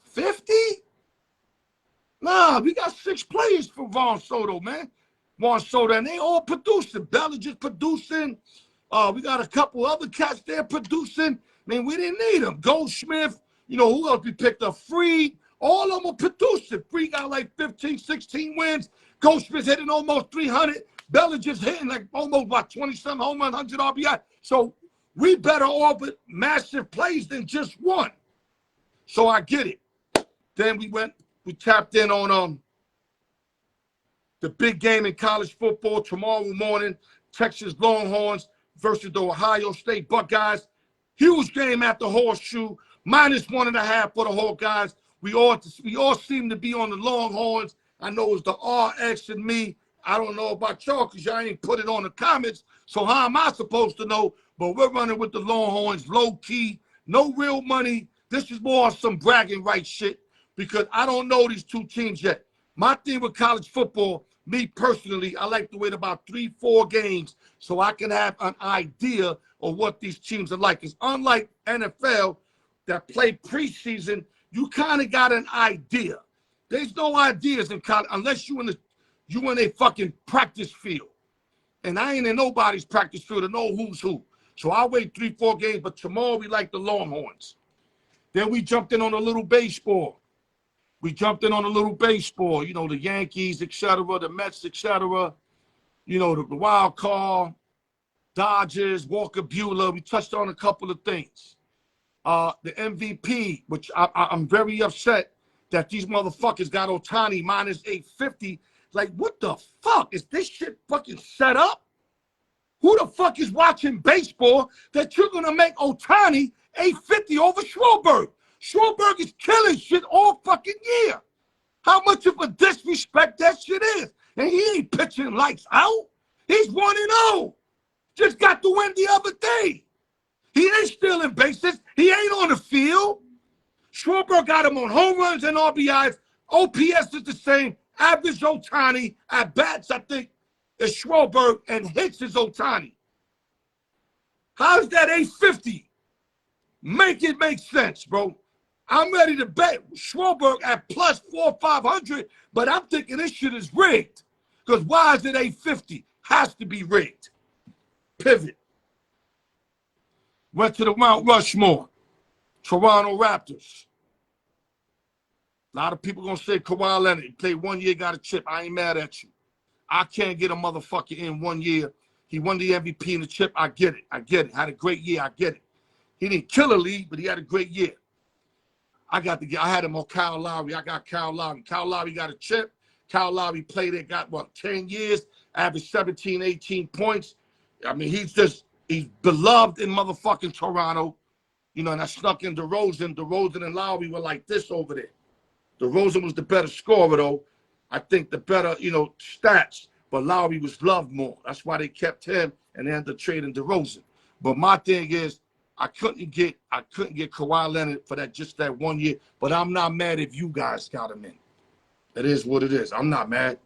Nah, we got 6 players for Juan Soto, man. Juan Soto, and they all producing. Bellinger's producing. We got a couple other cats there producing. I mean, we didn't need them. Goldsmith, you know, who else we picked up? Freed. All of them are producing. Freed got like 15, 16 wins. Goldsmith's hitting almost 300. Bellinger's hitting like almost about 20-something home run, 100 RBI. So we better off with massive plays than just one. So I get it. Then we tapped in on the big game in college football tomorrow morning, Texas Longhorns versus the Ohio State Buckeyes. Huge game at the Horseshoe, -1.5 for the Hawkeyes. We all seem to be on the Longhorns. I know it's the RX and me. I don't know about y'all because y'all ain't put it on the comments. So how am I supposed to know? But we're running with the Longhorns, low key, no real money. This is more some bragging rights shit because I don't know these two teams yet. My thing with college football, me personally, I like to wait about 3-4 games so I can have an idea of what these teams are like. It's unlike NFL that play preseason, you kind of got an idea. There's no ideas in college unless you in a fucking practice field. And I ain't in nobody's practice field to know who's who. So I'll wait 3-4 games, but tomorrow we like the Longhorns. Then we jumped in on a little baseball. You know, the Yankees, etc., the Mets, etc., you know, the wild card, Dodgers, Walker Buehler. We touched on a couple of things. The MVP, which I'm very upset that these motherfuckers got Ohtani -850. Like, what the fuck? Is this shit fucking set up? Who the fuck is watching baseball that you're going to make Ohtani 850 over Schwarber? Schwarber is killing shit all fucking year. How much of a disrespect that shit is. And he ain't pitching lights out. He's 1-0. Just got the win the other day. He ain't stealing bases. He ain't on the field. Schwarber got him on home runs and RBIs. OPS is the same. Average Ohtani. At bats, I think, is Schwarber, and hits is Ohtani. How's that 850? Make it make sense, bro. I'm ready to bet Schwarber at +400, 500, but I'm thinking this shit is rigged. Because why is it 850? Has to be rigged. Pivot. Went to the Mount Rushmore. Toronto Raptors. A lot of people going to say Kawhi Leonard. He played 1 year, got a chip. I ain't mad at you. I can't get a motherfucker in 1 year. He won the MVP and the chip. I get it. Had a great year. I get it. He didn't kill a league, but he had a great year. I had him on Kyle Lowry. I got Kyle Lowry. Kyle Lowry got a chip. Kyle Lowry played it, got, 10 years, averaged 17, 18 points. I mean, he's beloved in motherfucking Toronto. You know, and I snuck in DeRozan. DeRozan and Lowry were like this over there. DeRozan was the better scorer, though. I think the better, stats. But Lowry was loved more. That's why they kept him and they ended up trading DeRozan. But my thing is, I couldn't get Kawhi Leonard for just that 1 year. But I'm not mad if you guys got him in. It is what it is. I'm not mad.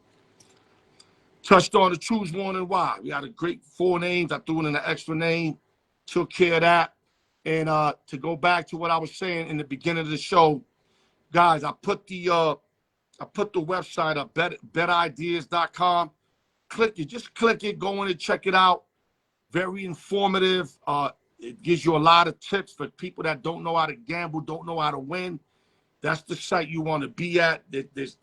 Touched on the choose one and why. We had a great 4 names. I threw in an extra name. Took care of that. And to go back to what I was saying in the beginning of the show, guys, I put the website up, betideas.com. Click it. Just click it. Go in and check it out. Very informative. It gives you a lot of tips for people that don't know how to gamble, don't know how to win. That's the site you want to be at. There's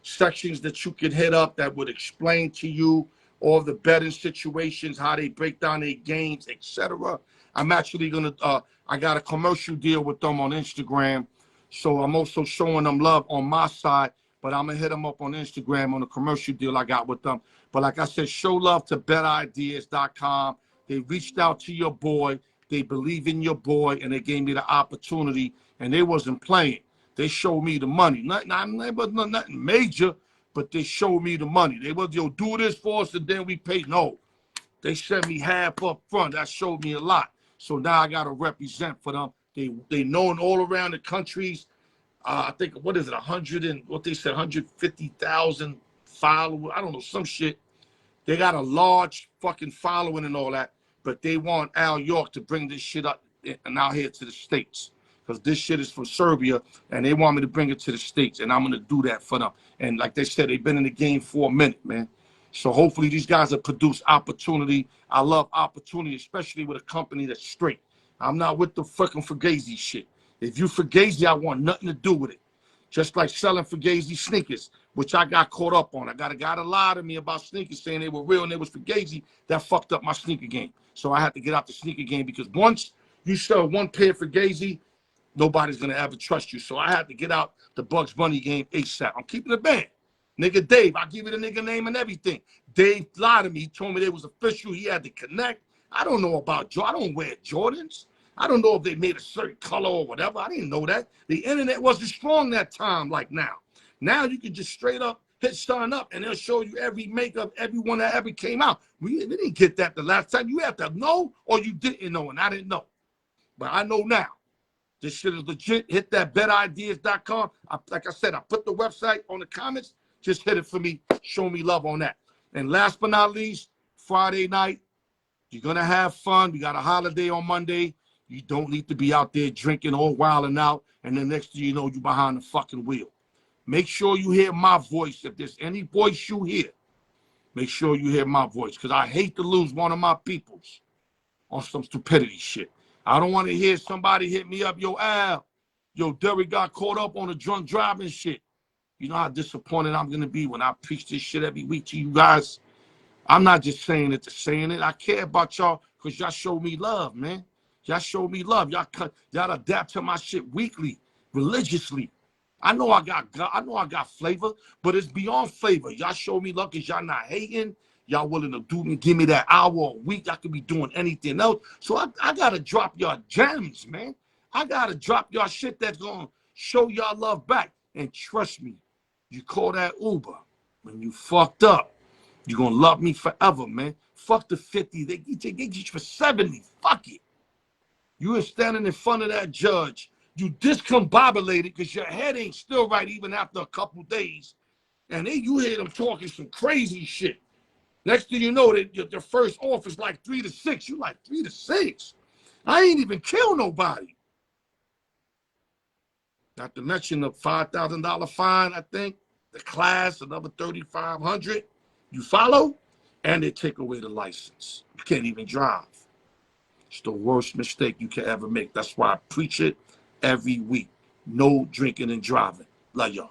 sections that you can hit up that would explain to you all the betting situations, how they break down their games, etc. I'm actually going to, I got a commercial deal with them on Instagram. So I'm also showing them love on my side, but I'm going to hit them up on Instagram on the commercial deal I got with them. But like I said, show love to betideas.com. They reached out to your boy. They believe in your boy, and they gave me the opportunity, and they wasn't playing. They showed me the money. Nothing major, but they showed me the money. They was, do this for us, and then we pay. No. They sent me half up front. That showed me a lot. So now I got to represent for them. They known all around the countries. I think, 150,000 followers. I don't know, some shit. They got a large fucking following and all that, but they want Al York to bring this shit up and out here to the States because this shit is from Serbia, and they want me to bring it to the States, and I'm going to do that for them. And like they said, they've been in the game for a minute, man. So hopefully these guys will produce opportunity. I love opportunity, especially with a company that's straight. I'm not with the fucking Fugazi shit. If you Fugazi, I want nothing to do with it. Just like selling Fugazi sneakers, which I got caught up on. I got a guy to lie to me about sneakers saying they were real and they was Fugazi. That fucked up my sneaker game. So I had to get out the sneaker game because once you sell one pair of Fugazi, nobody's going to ever trust you. So I had to get out the Bugs Bunny game ASAP. I'm keeping it bad. Nigga Dave, I'll give you the nigga name and everything. Dave lied to me. He told me they was official. He had to connect. I don't know about Jordan. I don't wear Jordans. I don't know if they made a certain color or whatever. I didn't know that. The internet wasn't strong that time like now. Now you can just straight up hit sign up and they'll show you every makeup, every one that ever came out. We didn't get that the last time. You have to know or you didn't know, and I didn't know. But I know now. This shit is legit. Hit that betterideas.com. Like I said, I put the website on the comments. Just hit it for me. Show me love on that. And last but not least, Friday night, you're going to have fun. We got a holiday on Monday. You don't need to be out there drinking or wilding out. And the next thing you know, you're behind the fucking wheel. Make sure you hear my voice. If there's any voice you hear, make sure you hear my voice. Because I hate to lose one of my peoples on some stupidity shit. I don't want to hear somebody hit me up. Yo, Al, yo, Derry got caught up on the drunk driving shit. You know how disappointed I'm going to be when I preach this shit every week to you guys? I'm not just saying it to saying it. I care about y'all because y'all show me love, man. Y'all show me love. Y'all adapt to my shit weekly, religiously. I know I got flavor, but it's beyond flavor. Y'all show me love because y'all not hating. Y'all willing to do and give me that hour a week. I could be doing anything else. So I got to drop y'all gems, man. I got to drop y'all shit that's going to show y'all love back. And trust me, you call that Uber. When you fucked up, you're going to love me forever, man. Fuck the 50. They get you for 70. Fuck it. You were standing in front of that judge. You discombobulated because your head ain't still right even after a couple days. And then you hear them talking some crazy shit. Next thing you know, the first offer's like 3 to 6. You like 3 to 6. I ain't even kill nobody. Not to mention the $5,000 fine, I think. The class, another $3,500. You follow? And they take away the license. You can't even drive. It's the worst mistake you can ever make. That's why I preach it every week. No drinking and driving. Love y'all.